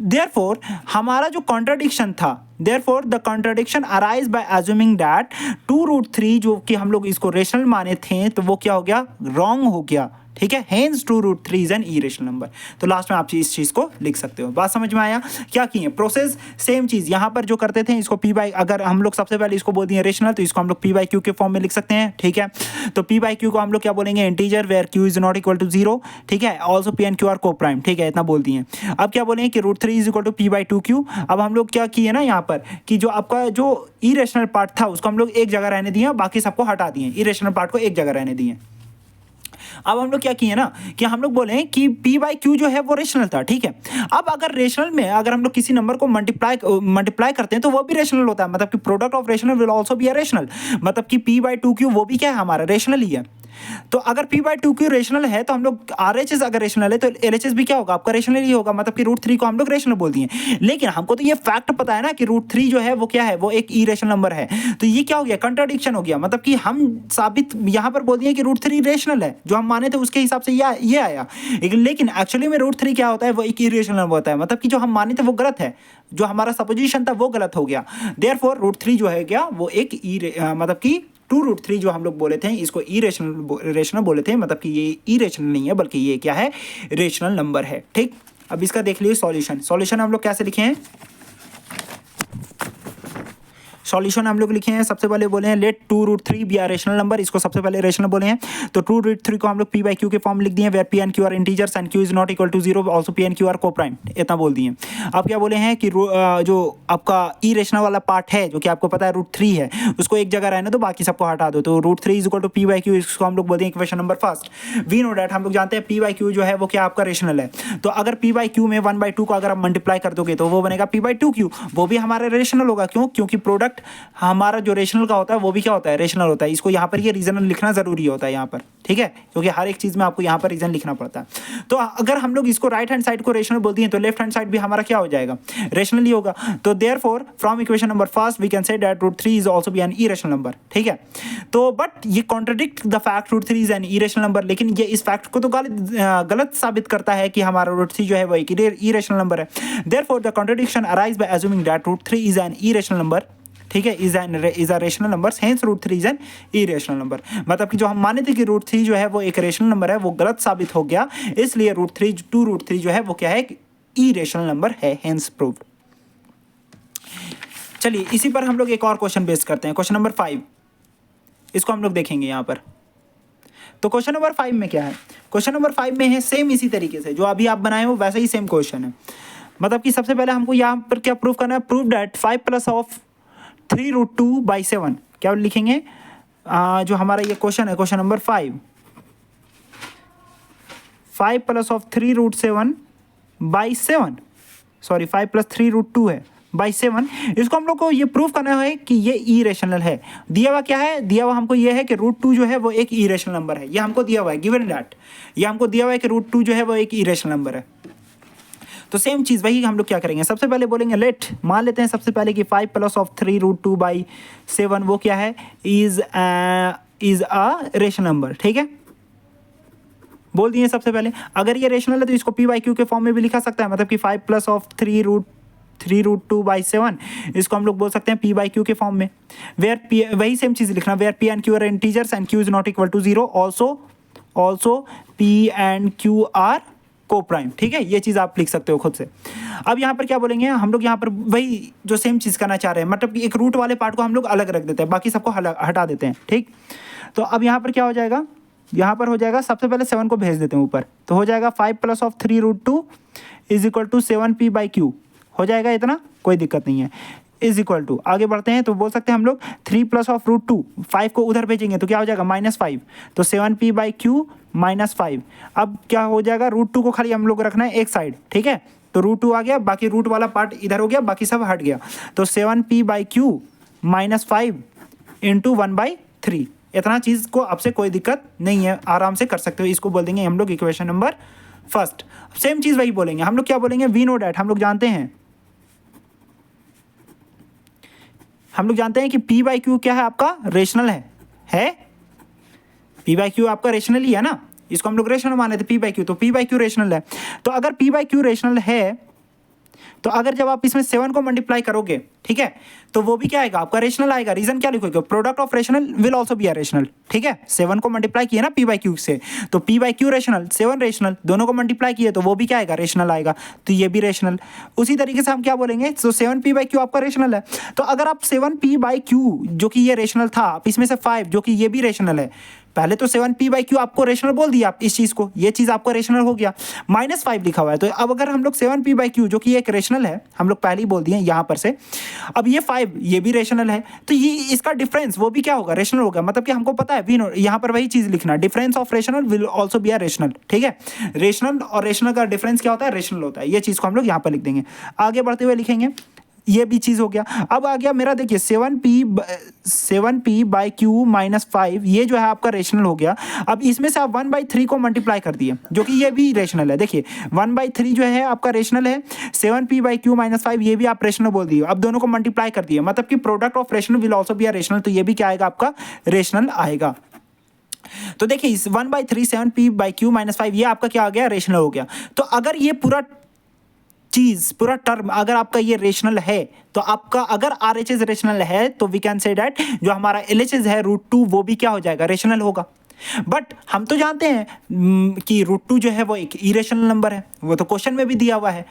देयरफॉर हमारा जो कॉन्ट्राडिक्शन था, therefore the contradiction arise by assuming that 2√3 जो कि हम लोग इसको रेशनल माने थे, तो वो क्या हो गया, रॉन्ग हो गया, ठीक है। Hence 2√3 is an irrational number. तो लास्ट में आप इस चीज़ को लिख सकते हो। बात समझ में आया, क्या किए, प्रोसेस सेम चीज़ यहाँ पर जो करते थे, इसको अगर हम लोग सबसे पहले इसको बोल दिए रेशनल, तो इसको हम लोग p/q के फॉर्म में लिख सकते हैं, ठीक है। तो p/q को हम लोग क्या बोलेंगे, integer where q is not equal to 0, ठीक है। Also p and q are coprime, ठीक है, इतना बोल दिए। अब क्या बोलेंगे कि √3 इज इक्वल टू p/2q। अब हम लोग क्या किए ना यहाँ पर कि जो आपका जो इरेशनल पार्ट था उसको हम लोग एक जगह रहने दिए, बाकी सबको हटा दिए, इरेशनल पार्ट को एक जगह रहने दिए। अब हम लोग क्या किए ना कि हम लोग बोले कि p/q जो है वो रेशनल था, ठीक है। अब अगर रेशनल में अगर हम लोग किसी नंबर को मल्टीप्लाई करते हैं तो वो भी रेशनल होता है, मतलब कि product of rational will also be a rational, मतलब कि p/2q वो भी क्या है, हमारा रेशनल ही है। तो अगर p/2q रेशनल है तो हम लोग RHS अगर रेशनल है तो LHS भी क्या होगा, आपका रेशनल ही होगा, मतलब कि √3 को हम लोग रेशनल बोल दिए। लेकिन हमको तो ये फैक्ट पता है ना कि √3 जो है वो क्या है, वो एक इरेशनल नंबर है। तो ये क्या हो गया, कंट्राडिक्शन हो गया, मतलब कि हम साबित यहाँ पर बोल दिए कि √3 रेशनल है, जो हम माने थे उसके हिसाब से ये आया, लेकिन एक्चुअली में √3 क्या होता है, वो एक इरेशनल नंबर होता है, मतलब कि जो हम माने थे वो गलत है, जो हमारा सपोजिशन था वो गलत हो गया। देयरफॉर √3 जो है क्या, वो एक मतलब कि 2√3 जो हम लोग बोले थे इसको रेशनल बोले थे, मतलब कि ये इरेशनल नहीं है बल्कि ये क्या है, रेशनल नंबर है, ठीक। अब इसका देख लीजिए सॉल्यूशन हम लोग कैसे लिखे हैं। सॉल्यूशन हम लोग लिखे हैं, सबसे पहले बोले हैं let 2√3 be are rational number, इसको सबसे पहले रेशनल बोले हैं। तो 2√3 को हम लोग p/q के फॉर्म लिख दिए, where p and q are integers and q is not equal to 0, also p and q are coprime, इतना बोल दिए। अब क्या बोले हैं कि जो आपका ई रेशनल वाला पार्ट है जो कि आपको पता है √3 है, उसको एक जगह रहने दो, बाकी सबको हटा दो। तो √3 इज इक्वल टू p/q, इसको हम लोग बोलते हैं equation number first. We know that, हम लोग जानते हैं p/q जो है वो क्या आपका रेशनल है, तो अगर p/q में 1/2 को अगर आप मल्टीप्लाई कर दोगे तो वो बनेगा p/2q, वो भी हमारा रेशनल होगा, क्यों, क्योंकि प्रोडक्ट बट हमारा जो रेशनल का होता है वो भी क्या होता है, रेशनल होता है। इसको यहाँ पर ये रीजन लिखना ज़रूरी होता है यहाँ पर, ठीक है, क्योंकि हर एक चीज़ में आपको यहाँ पर रीजन लिखना पड़ता है। तो अगर हम लोग इसको राइट हैंड साइड को रेशनल बोलती हैं तो लेफ्ट हैंड साइड भी हमारा क्या हो जाएगा, रेशनल ही होगा। तो therefore from equation number first we can say that √3 is also be an irrational number, ठीक है। तो बट ये contradict the fact √3 is an irrational number, लेकिन ये इस फैक्ट को तो गलत साबित करता है कि हमारा √3 जो है वो एक इरेशनल नंबर है। Therefore the contradiction arise by assuming that √3 is an irrational number, ठीक है, is a rational number, hence √3 is an irrational number. मतलब कि जो हम माने थे कि √3 जो है वो एक रेशनल नंबर है वो गलत साबित हो गया, इसलिए √3 जो है वो क्या है, इरेशनल नंबर है, हेंस प्रूव्ड। चलिए इसी पर हम लोग एक और क्वेश्चन बेस करते हैं, क्वेश्चन नंबर 5, इसको हम लोग देखेंगे यहाँ पर। तो क्वेश्चन नंबर 5 में क्या है, क्वेश्चन नंबर 5 में है सेम इसी तरीके से जो अभी आप बनाए हो वैसा ही सेम क्वेश्चन है। मतलब कि सबसे पहले हमको यहाँ पर क्या प्रूव करना है, प्रूव दैट 5 प्लस ऑफ 3√2/7, क्या लिखेंगे, जो हमारा ये क्वेश्चन है, question number 5 plus of 3√7/7, sorry 5 plus 3√2 है बाई 7, इसको हम लोग को ये प्रूव करना है कि ये इरेशनल है। दिया हुआ क्या है, दिया हुआ हमको ये है कि √2 जो है वो एक इरेशनल नंबर है, ये हमको दिया हुआ है, गिवन दैट ये हमको दिया हुआ है कि √2 जो है वो एक इरेशनल नंबर है। तो सेम चीज़ वही हम लोग क्या करेंगे, सबसे पहले बोलेंगे लेट, मान लेते हैं सबसे पहले कि 5 प्लस ऑफ 3√2/7 वो क्या है, इज अ रेशनल नंबर, ठीक है, बोल दिए सबसे पहले। अगर ये रेशनल है तो इसको p/q के फॉर्म में भी लिखा सकता है, मतलब कि 5 प्लस ऑफ 3√2/7 इसको हम लोग बोल सकते हैं p/q के फॉर्म में। वेयर p, वही सेम चीज़ लिखना, where p and q are integers and q is not equal to 0, also p and q are coprime, ठीक है, ये चीज़ आप लिख सकते हो खुद से। अब यहाँ पर क्या बोलेंगे हम लोग, यहाँ पर वही जो सेम चीज़ करना चाह रहे हैं, मतलब कि एक रूट वाले पार्ट को हम लोग अलग रख देते हैं, बाकी सबको हटा देते हैं, ठीक। तो अब यहाँ पर क्या हो जाएगा, यहाँ पर हो जाएगा, सबसे पहले 7 को भेज देते हैं ऊपर, तो हो जाएगा 5 plus of 3√2 is equal to 7p/q, हो जाएगा इतना, कोई दिक्कत नहीं है, इज इक्वल टू, आगे बढ़ते हैं तो बोल सकते हैं हम लोग 3 प्लस ऑफ √2, 5 को उधर भेजेंगे तो क्या हो जाएगा -5, तो 7p/q -5। अब क्या हो जाएगा, √2 को खाली हम लोग रखना है एक साइड, ठीक है, तो √2 आ गया, बाकी रूट वाला पार्ट इधर हो गया, बाकी सब हट गया, तो 7p/q -5 इंटू 1/3, इतना चीज़ को आपसे कोई दिक्कत नहीं है, आराम से कर सकते हो। इसको बोल देंगे हम लोग इक्वेशन नंबर फर्स्ट। सेम चीज़ वही बोलेंगे हम लोग, क्या बोलेंगे, वी नो डैट, हम लोग जानते हैं कि p/q क्या है आपका, रेशनल है p/q आपका रेशनल ही है ना, इसको हम लोग रेशनल माने थे p/q, तो p/q रेशनल है। तो अगर p/q रेशनल है तो अगर जब आप इसमें 7 को मल्टीप्लाई करोगे, ठीक है, तो वो भी क्या आएगा आपका, रेशनल आएगा। रीजन क्या लिखोगे, product of rational will also be a rational, ठीक है, 7 को मल्टीप्लाई किए ना p/q से, तो p/q रेशनल 7 रेशनल, दोनों को मल्टीप्लाई किए तो वो भी क्या आएगा, रेशनल आएगा, तो ये भी रेशनल। उसी तरीके से हम क्या बोलेंगे, तो 7p/q आपका रेशनल है, तो अगर आप 7p/q जो कि ये रेशनल था, आप इसमें से 5 जो कि ये भी रेशनल है, पहले तो 7p/q आपको रेशनल बोल दिया आप इस चीज़ को, ये चीज़ आपको रेशनल हो गया, -5 लिखा हुआ है, तो अब अगर हम लोग 7p/q जो कि एक रेशनल है, हम लोग पहले ही बोल दिए यहाँ पर से, अब ये 5 ये भी रेशनल है, तो ये इसका डिफरेंस वो भी क्या होगा, रेशनल होगा। मतलब कि हमको पता है वी नो, यहाँ पर वही चीज़ लिखना, difference of rational will also be a rational, ठीक है, रेशनल और रेशनल का डिफरेंस क्या होता है, रेशनल होता है, ये चीज़ को हम लोग यहाँ पर लिख देंगे। आगे बढ़ते हुए लिखेंगे, ये भी चीज़ हो गया। अब आ गया मेरा, देखिए 7p/q -5, ये जो है आपका रेशनल हो गया। अब इसमें से आप 1/3 को मल्टीप्लाई कर दिए, जो कि ये भी रेशनल है, देखिए 1/3 जो है आपका रेशनल है, 7p/q -5 ये भी आप रेशनल बोल दिए, अब दोनों को मल्टीप्लाई कर दिए, मतलब कि product of rational will also be a rational, तो ये भी क्या आएगा आपका, रेशनल आएगा। तो देखिए इस 1/3 7p/q -5 ये आपका क्या आ गया, रेशनल हो गया। तो अगर ये पूरा चीज़, पूरा टर्म अगर आपका ये रेशनल है, तो आपका अगर RHS रेशनल है तो वी कैन से डैट जो हमारा LHS है √2 वो भी क्या हो जाएगा, रेशनल होगा। बट हम तो जानते हैं कि √2 जो है वो एक इरेशनल नंबर है, वो तो क्वेश्चन में भी दिया हुआ है।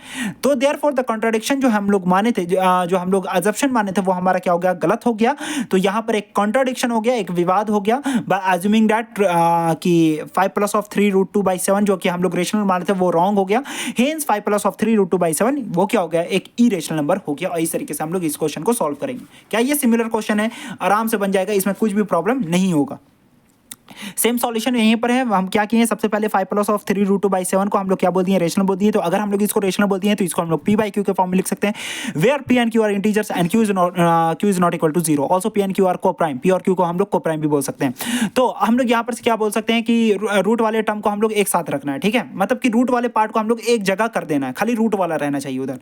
तो देयरफॉर द कॉन्ट्राडिक्शन जो हम लोग माने थे, जो हम लोग अजम्पशन माने थे, वो हमारा क्या हो गया, गलत हो गया। तो यहाँ पर एक कॉन्ट्राडिक्शन हो गया, एक विवाद हो गया बाय अज्यूमिंग दैट कि 5 प्लस ऑफ 3√2/7 जो कि हम लोग रेशनल माने थे वो रॉन्ग हो गया। हेंस 5 प्लस ऑफ 3√2/7 वो क्या हो गया, एक इरेशनल नंबर हो गया। और इस तरीके से हम लोग इस क्वेश्चन को सॉल्व करेंगे। क्या ये सिमिलर क्वेश्चन है, आराम से बन जाएगा, इसमें कुछ भी प्रॉब्लम नहीं होगा। सेम सॉल्यूशन यहीं पर है। हम क्या किए, सबसे पहले 5+3√2/7 को हम लोग क्या बोल दिए, रेशनल बोल दिए। तो अगर हम लोग इसको रेशनल बोल दिए तो इसको हम लोग p बाई क्यू के फॉर्म में लिख सकते हैं, where p and q are integers and q is not equal to 0। Also p and q are coprime, p और q को हम लोग को प्राइम भी बोल सकते हैं। तो हम लोग यहाँ पर से क्या बोल सकते हैं कि रूट वाले टर्म को हम लोग एक साथ रखना है, ठीक है, मतलब कि रूट वाले पार्ट को हम लोग एक जगह कर देना है, खाली रूट वाला रहना चाहिए उधर,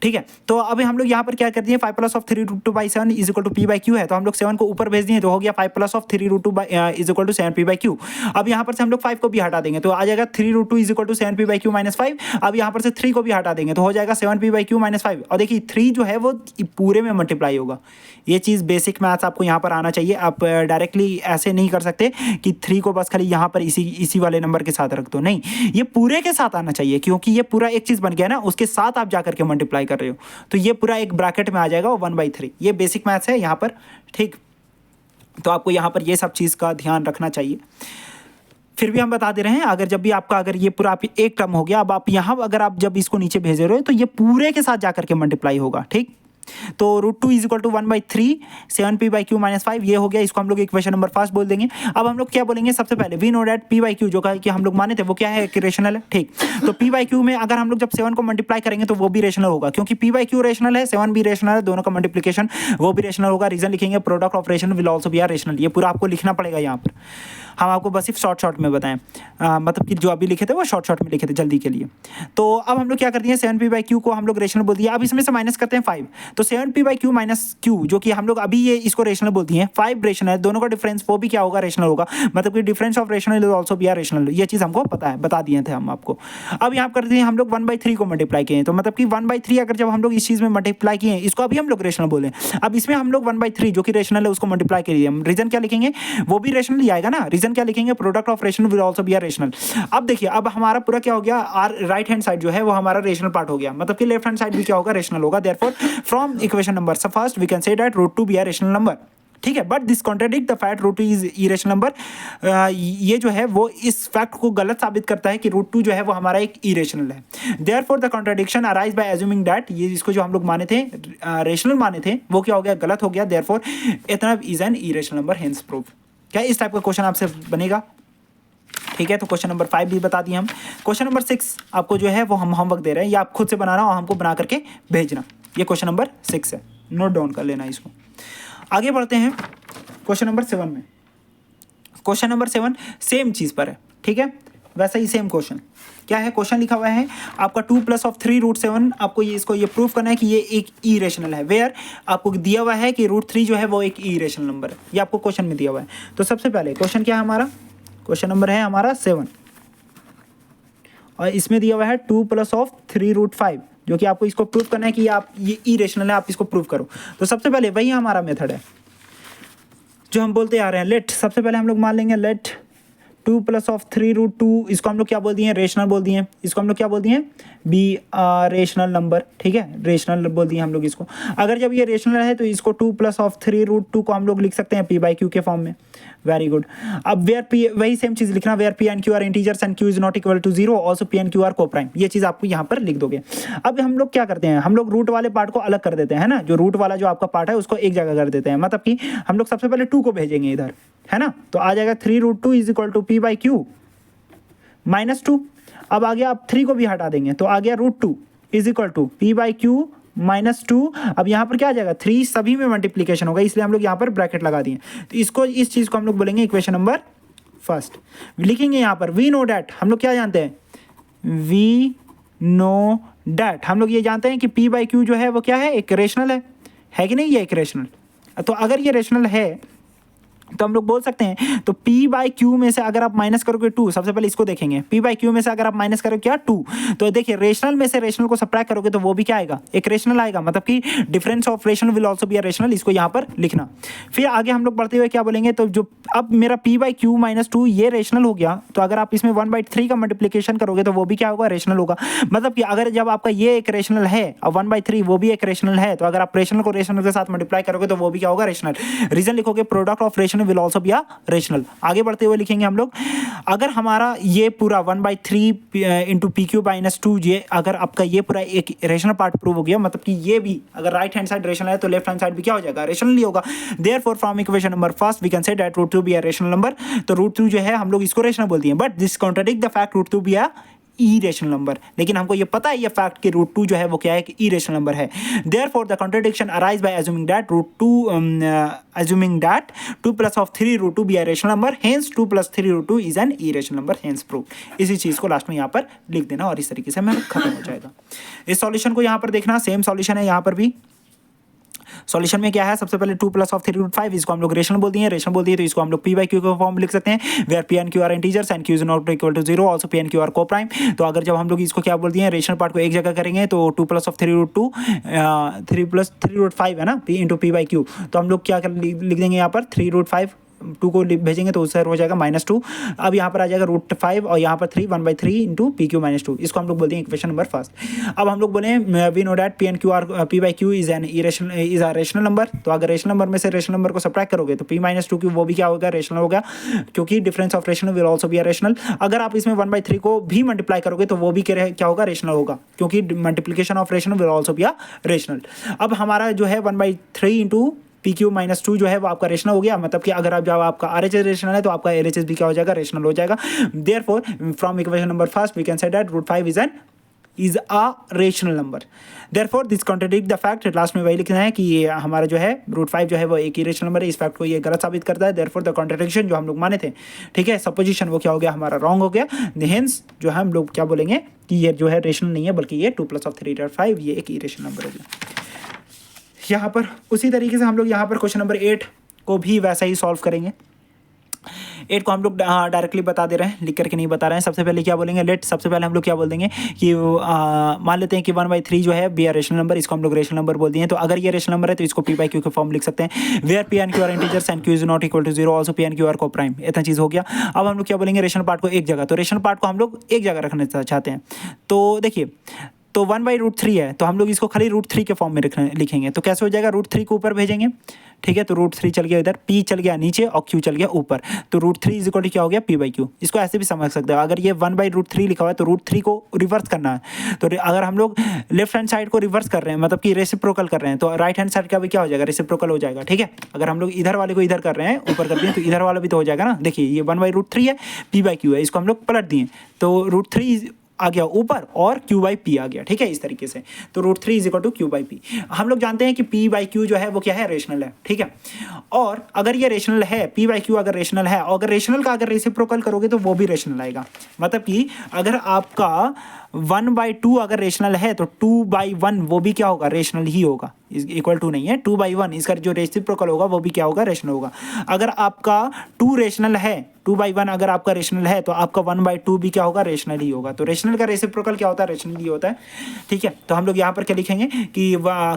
ठीक है। तो अभी हम लोग यहाँ पर क्या कर दिए, 5+3√2/7 is equal to p by Q है, तो हम लोग 7 को ऊपर भेज दिए, तो हो गया 5+3√2 is equal to 7p by Q. अब यहाँ पर से हम लोग 5 को भी हटा देंगे तो आ जाएगा 3√2 is equal to 7p by Q minus 5। अब यहाँ पर से 3 को भी हटा देंगे तो हो जाएगा 7p बाई क्यू माइनस 5। और देखिए 3 जो है वो पूरे में मल्टीप्लाई होगा। ये चीज़ बेसिक मैथ्स आपको यहाँ पर आना चाहिए। आप डायरेक्टली ऐसे नहीं कर सकते कि 3 को बस खाली यहाँ पर इसी वाले नंबर के साथ रख दो, नहीं, ये पूरे के साथ आना चाहिए, क्योंकि ये पूरा एक चीज़ बन गया ना, उसके साथ आप जा करके मल्टीप्लाई कर रहे हो, तो ये पूरा एक ब्रैकेट में आ जाएगा 1/3। ये बेसिक मैथ्स है यहाँ पर, ठीक। तो आपको यहाँ पर ये सब चीज़ का ध्यान रखना चाहिए। फिर भी हम बता दे रहे हैं, अगर जब भी आपका अगर ये पूरा आप एक टर्म हो गया, अब आप यहाँ अगर आप जब इसको नीचे भेज रहे हो तो ये पूरे के साथ जाकर के मल्टीप्लाई होगा, ठीक। तो √2 is equal to 1/3 7p by Q minus 5, ये हो गया। इसको हम लोग इक्वेशन नंबर फर्स्ट बोल देंगे। अब हम लोग क्या बोलेंगे, सबसे पहले we know that p by Q जो कि हम लोग माने थे वो क्या है, कि रेशनल है, ठीक। तो p बाई क्यू में अगर हम लोग जब 7 को मल्टीप्लाई करेंगे तो वो भी रेशनल होगा, क्योंकि p बाई क्यू रेशनल है, 7 भी रेशनल है, दोनों का मल्टीप्लिकेशन वो भी रेशनल होगा। रीजन लिखेंगे, product of rational will also be are rational. ये पूरा आपको लिखना पड़ेगा यहाँ पर, हम आपको बस सिर्फ शॉर्ट में बताएं, मतलब कि जो अभी लिखे थे वो शॉर्ट में लिखे थे जल्दी के लिए। तो अब हम लोग क्या करते हैं, 7p बाई क्यू को हम लोग रेशनल बोल दिया। अब इसमें से माइनस करते हैं 5, तो 7p by Q minus Q जो कि हम लोग अभी ये इसको रेशनल बोलती हैं, 5 रेशनल है, दोनों का डिफरेंस वो भी क्या होगा, रेशनल होगा। मतलब कि difference of rational is also be are rational, ये चीज़ हमको पता है, बता दिए थे हम आपको। अब यहाँ करते हैं हम लोग 1/3 को मल्टीप्लाई किए, तो मतलब कि 1/3 अगर जब हम लोग इस चीज़ में मल्टीप्लाई किए, इसको अभी हम लोग रेशनल बोले। अब इसमें हम लोग 1/3 जो कि रेशनल है उसको मल्टीप्लाई करिए, हम रीजन क्या लिखेंगे, वो भी रेशनल ही आएगा ना। रीजन क्या लिखेंगे, product of rational will also be are rational. अब देखिए, अब हमारा पूरा क्या हो गया, आर राइट हैंड साइड जो है वो हमारा रेशनल पार्ट हो गया, मतलब कि लेफ्ट हैंड साइड भी क्या होगा, रेशनल होगा। Therefore from equation number first we can say that √2 be are rational number, ठीक है। But this contradict the fact √2 is irrational number. ये जो है वो इस फैक्ट को गलत साबित करता है कि √2 जो है वो हमारा एक इरेशनल है। Therefore the contradiction arise by assuming that, ये इसको जो हम लोग माने थे रेशनल माने थे वो क्या हो गया, गलत हो गया। देयरफॉर इतना is an irrational number, hence prove. क्या इस टाइप का क्वेश्चन आपसे बनेगा, ठीक है। तो क्वेश्चन नंबर 5 भी बता दिए हम। क्वेश्चन नंबर 6 आपको जो है वो हम होमवर्क दे रहे हैं, या आप खुद से बनाना और हमको बना करके भेजना। ये क्वेश्चन नंबर 6 है, नोट डाउन कर लेना इसको। आगे बढ़ते हैं क्वेश्चन नंबर 7 में। क्वेश्चन नंबर 7 सेम चीज़ पर है, ठीक है, वैसा ही सेम क्वेश्चन। क्या है, क्वेश्चन लिखा हुआ है आपका 2+3√7। आपको ये इसको ये प्रूफ करना है कि ये एक इरेशनल है। वेयर आपको दिया हुआ है कि √3 जो है वो एक इरेशनल नंबर है, ये आपको क्वेश्चन में दिया हुआ है। तो सबसे पहले क्वेश्चन क्या है हमारा, क्वेश्चन नंबर है हमारा 7, और इसमें दिया हुआ है 2+3√5, जो कि आपको इसको प्रूव करना है कि आप ये इरेशनल है, आप इसको प्रूव करो। तो सबसे पहले वही हमारा मेथड है जो हम बोलते आ रहे हैं। लेट, सबसे पहले हम लोग मान लेंगे लेट 2+3√2, इसको हम लोग क्या बोल दिए, रेशनल बोल दिए। इसको हम लोग क्या बोल दिए, बी रेशनल नंबर, ठीक है, रेशनल बोल दिए हम लोग इसको। अगर जब ये रेशनल है तो इसको 2+3√2 को हम लोग लिख सकते हैं p बाई क्यू के फॉर्म में। Very good. अब वेयर p, वही सेम चीज़ लिखना, where p and q are integers and q is not equal to 0, also p and q are coprime. ये चीज़ आपको यहाँ पर लिख दोगे। अब हम लोग क्या करते हैं, हम लोग रूट वाले पार्ट को अलग कर देते हैं ना, जो रूट वाला जो आपका पार्ट है उसको एक जगह कर देते हैं। मतलब कि हम लोग सबसे पहले 2 को भेजेंगे इधर, है ना, तो आ जाएगा 3√2 is equal to p by Q minus 2। अब आ गया, आप 3 को भी हटा देंगे तो आ गया √2 is equal to p by Q minus 2। अब यहाँ पर क्या आ जाएगा, 3 सभी में मल्टीप्लीकेशन होगा, इसलिए हम लोग यहाँ पर ब्रैकेट लगा दिए। तो इसको, इस चीज़ को हम लोग बोलेंगे इक्वेशन नंबर फर्स्ट। लिखेंगे यहाँ पर वी नो डैट, हम लोग क्या जानते हैं, वी नो डैट, हम लोग ये जानते हैं कि p बाई क्यू जो है वो क्या है, एक रेशनल है कि नहीं, ये एक रेशनल। तो अगर ये रेशनल है तो हम लोग बोल सकते हैं, तो p बाई क्यू में से अगर आप माइनस करोगे 2, सबसे पहले इसको देखेंगे, p बाई क्यू में से अगर आप माइनस करोगे क्या 2, तो देखिए रेशनल में से रेशनल को सब्ट्रैक्ट करोगे तो वो भी क्या आएगा, एक रेशनल आएगा। मतलब कि difference of rational will also be a rational, इसको यहाँ पर लिखना। फिर आगे हम लोग बढ़ते हुए क्या बोलेंगे, तो जो अब मेरा p बाई क्यू माइनस 2 ये रेशनल हो गया, तो अगर आप इसमें 1/3 का मल्टीप्लिकेशन करोगे तो वो भी क्या होगा, रेशनल होगा। मतलब कि अगर जब आपका ये एक रेशनल है और 1/3 वो भी एक रेशनल है, तो अगर आप रेशनल को रेशनल के साथ मल्टीप्लाई करोगे तो वो भी क्या होगा, रेशनल। रीजन लिखोगे, product of rational rational will also be a rational. आगे बढ़ते हुए लिखेंगे हम लोग, अगर हमारा ये पूरा 1/3 इंटू पी क्यू माइनस 2 ये अगर आपका ये पूरा एक रेशनल पार्ट प्रूव हो गया, मतलब कि ये भी अगर राइट हैंड साइड रेशनल है तो लेफ्ट हैंड साइड भी क्या हो जाएगा, रेशनल ही होगा। Therefore from equation number first we can say that root 2 be a rational number. तो रूट 2 जो है हम लोग इसको रेशनल बोलते हैं, but this contradict the fact root 2 be a irrational number. लेकिन हमको ये पता है ये फैक्ट कि रूट 2 जो है वो क्या है कि इरेशनल नंबर है। Therefore the contradiction arise by assuming that two plus of 3 root 2 be a rational number, hence 2 + 3 root 2 is an irrational number, hence prove. इसी चीज को लास्ट में यहाँ पर लिख देना और इस तरीके से हमें खत्म हो जाएगा। इस सॉल्यूशन को यहाँ पर देखना, सेम सॉल्यूशन है यहाँ पर भी। सॉल्यूशन में क्या है, सबसे पहले 2 + 3 रूट 5 इसको हम लोग रेशनल बोल दिए, रेशनल बोल दिए तो इसको हम लोग p/q के फॉर्म में लिख सकते हैं, where p and q are integers and q is not equal to 0, also p and q are coprime. तो अगर जब हम लोग इसको क्या बोल दिए, रेशनल पार्ट को एक जगह करेंगे तो 2 + 3 रूट 2 3 + 3 रूट 5 है ना, p × p/q। तो हम लोग क्या लिख देंगे यहाँ पर 3 रूट 5, 2 को भेजेंगे तो उससे हो जाएगा -2। अब यहाँ पर आ जाएगा रूट 5 और यहाँ पर 3 1/3 इंटू पी क्यू -2। इसको हम लोग बोलते हैं इक्वेशन नंबर फर्स्ट। अब हम लोग बोले we know that p and q are p/q is an is a rational number. तो अगर रेशनल नंबर में से रेशनल नंबर को सब्ट्रैक्ट करोगे तो p -2 की वो भी क्या होगा, रेशनल होगा, क्योंकि difference of rational will also be a rational. अगर आप इसमें 1/3 को भी मल्टीप्लाई करोगे तो वो भी क्या होगा, रेशनल होगा, क्योंकि multiplication of rational will also be a rational. अब हमारा जो है 1/3 इंटू पी क्यू -2 जो है वो आपका रेशनल हो गया, मतलब कि अगर आप जब आपका आर एच एस रेशनल है तो आपका एल एच एस भी क्या हो जाएगा, रेशनल हो जाएगा। Therefore from equation number first we can say that root 5 is a rational number. Therefore this contradict the fact, last में वही लिखना है कि ये हमारा जो है रूट 5 जो है वो एक इरेशनल नंबर है। इस फैक्ट को ये गलत साबित करता है। देयरफॉर द कॉन्ट्रडिक्शन जो हम लोग माने थे, ठीक है, सपोजिशन वो क्या हो गया, हमारा रॉन्ग हो गया। हेंस जो है हम लोग क्या बोलेंगे कि ये जो है रेशनल नहीं है, बल्कि ये 2 + 3 5 ये एक इरेशनल नंबर है। यहाँ पर उसी तरीके से हम लोग यहाँ पर क्वेश्चन नंबर 8 को भी वैसा ही सॉल्व करेंगे। 8 को हम लोग डायरेक्टली बता दे रहे हैं, लिख करके नहीं बता रहे हैं। सबसे पहले क्या बोलेंगे, सबसे पहले हम लोग क्या बोल देंगे कि मान लेते हैं कि 1/3 जो है बी आर रेशनल नंबर, इसको हम लोग रेशनल नंबर बोल दिए हैं। तो अगर ये रेशनल नंबर है तो इसको p/q के फॉर्म लिख सकते हैं, where p and q are integers and q is not equal to 0, also p and q are coprime. इतना चीज़ हो गया। अब हम लोग क्या बोलेंगे, रेशनल पार्ट को एक जगह, तो रेशनल पार्ट को हम लोग एक जगह रखना चाहते हैं। तो देखिए, तो 1/√3 है तो हम लोग इसको खाली √3 के फॉर्म में लिखेंगे। तो कैसे हो जाएगा, √3 को ऊपर भेजेंगे, ठीक है, तो √3 चल गया इधर, p चल गया नीचे और q चल गया ऊपर। तो √3 इज इक्वल टू क्या हो गया, p/q। इसको ऐसे भी समझ सकते हो, अगर ये 1/√3 लिखा हुआ है तो √3 को रिवर्स करना है। तो अगर हम लोग लेफ्ट हैंड साइड को रिवर्स कर रहे हैं, मतलब कि रेसिप्रोकल कर रहे हैं, तो राइट हैंड साइड का भी क्या हो जाएगा, रेसिप्रोकल हो जाएगा, ठीक है। अगर हम लोग इधर वाले को इधर कर रहे हैं, ऊपर कर दिए, तो इधर वाला भी तो हो जाएगा ना। देखिए ये 1/√3 है, p/q है, इसको हम लोग पलट दिए तो √3 आ गया ऊपर और q/p आ गया, ठीक है, इस तरीके से। तो √3 इज इक्वल टू q/p। हम लोग जानते हैं कि p/q जो है वो क्या है, रेशनल है, ठीक है। और अगर ये रेशनल है, p/q अगर रेशनल है, और अगर रेशनल का अगर रेसिप्रोकल करोगे तो वो भी रेशनल आएगा। मतलब कि अगर आपका 1/2 अगर रेशनल है तो 2/1 वो भी क्या होगा, रेशनल ही होगा, इक्वल टू नहीं है, 2/1 इसका जो रेसिप्रोकल होगा वो भी क्या होगा, रेशनल होगा। अगर आपका 2 रेशनल है, 2/1 अगर आपका रेशनल है तो आपका 1/2 भी क्या होगा, रेशनल ही होगा। तो रेशनल का रेसिप्रोकल क्या होता है, रेशनल ही होता है, ठीक है। तो हम लोग यहाँ पर क्या लिखेंगे कि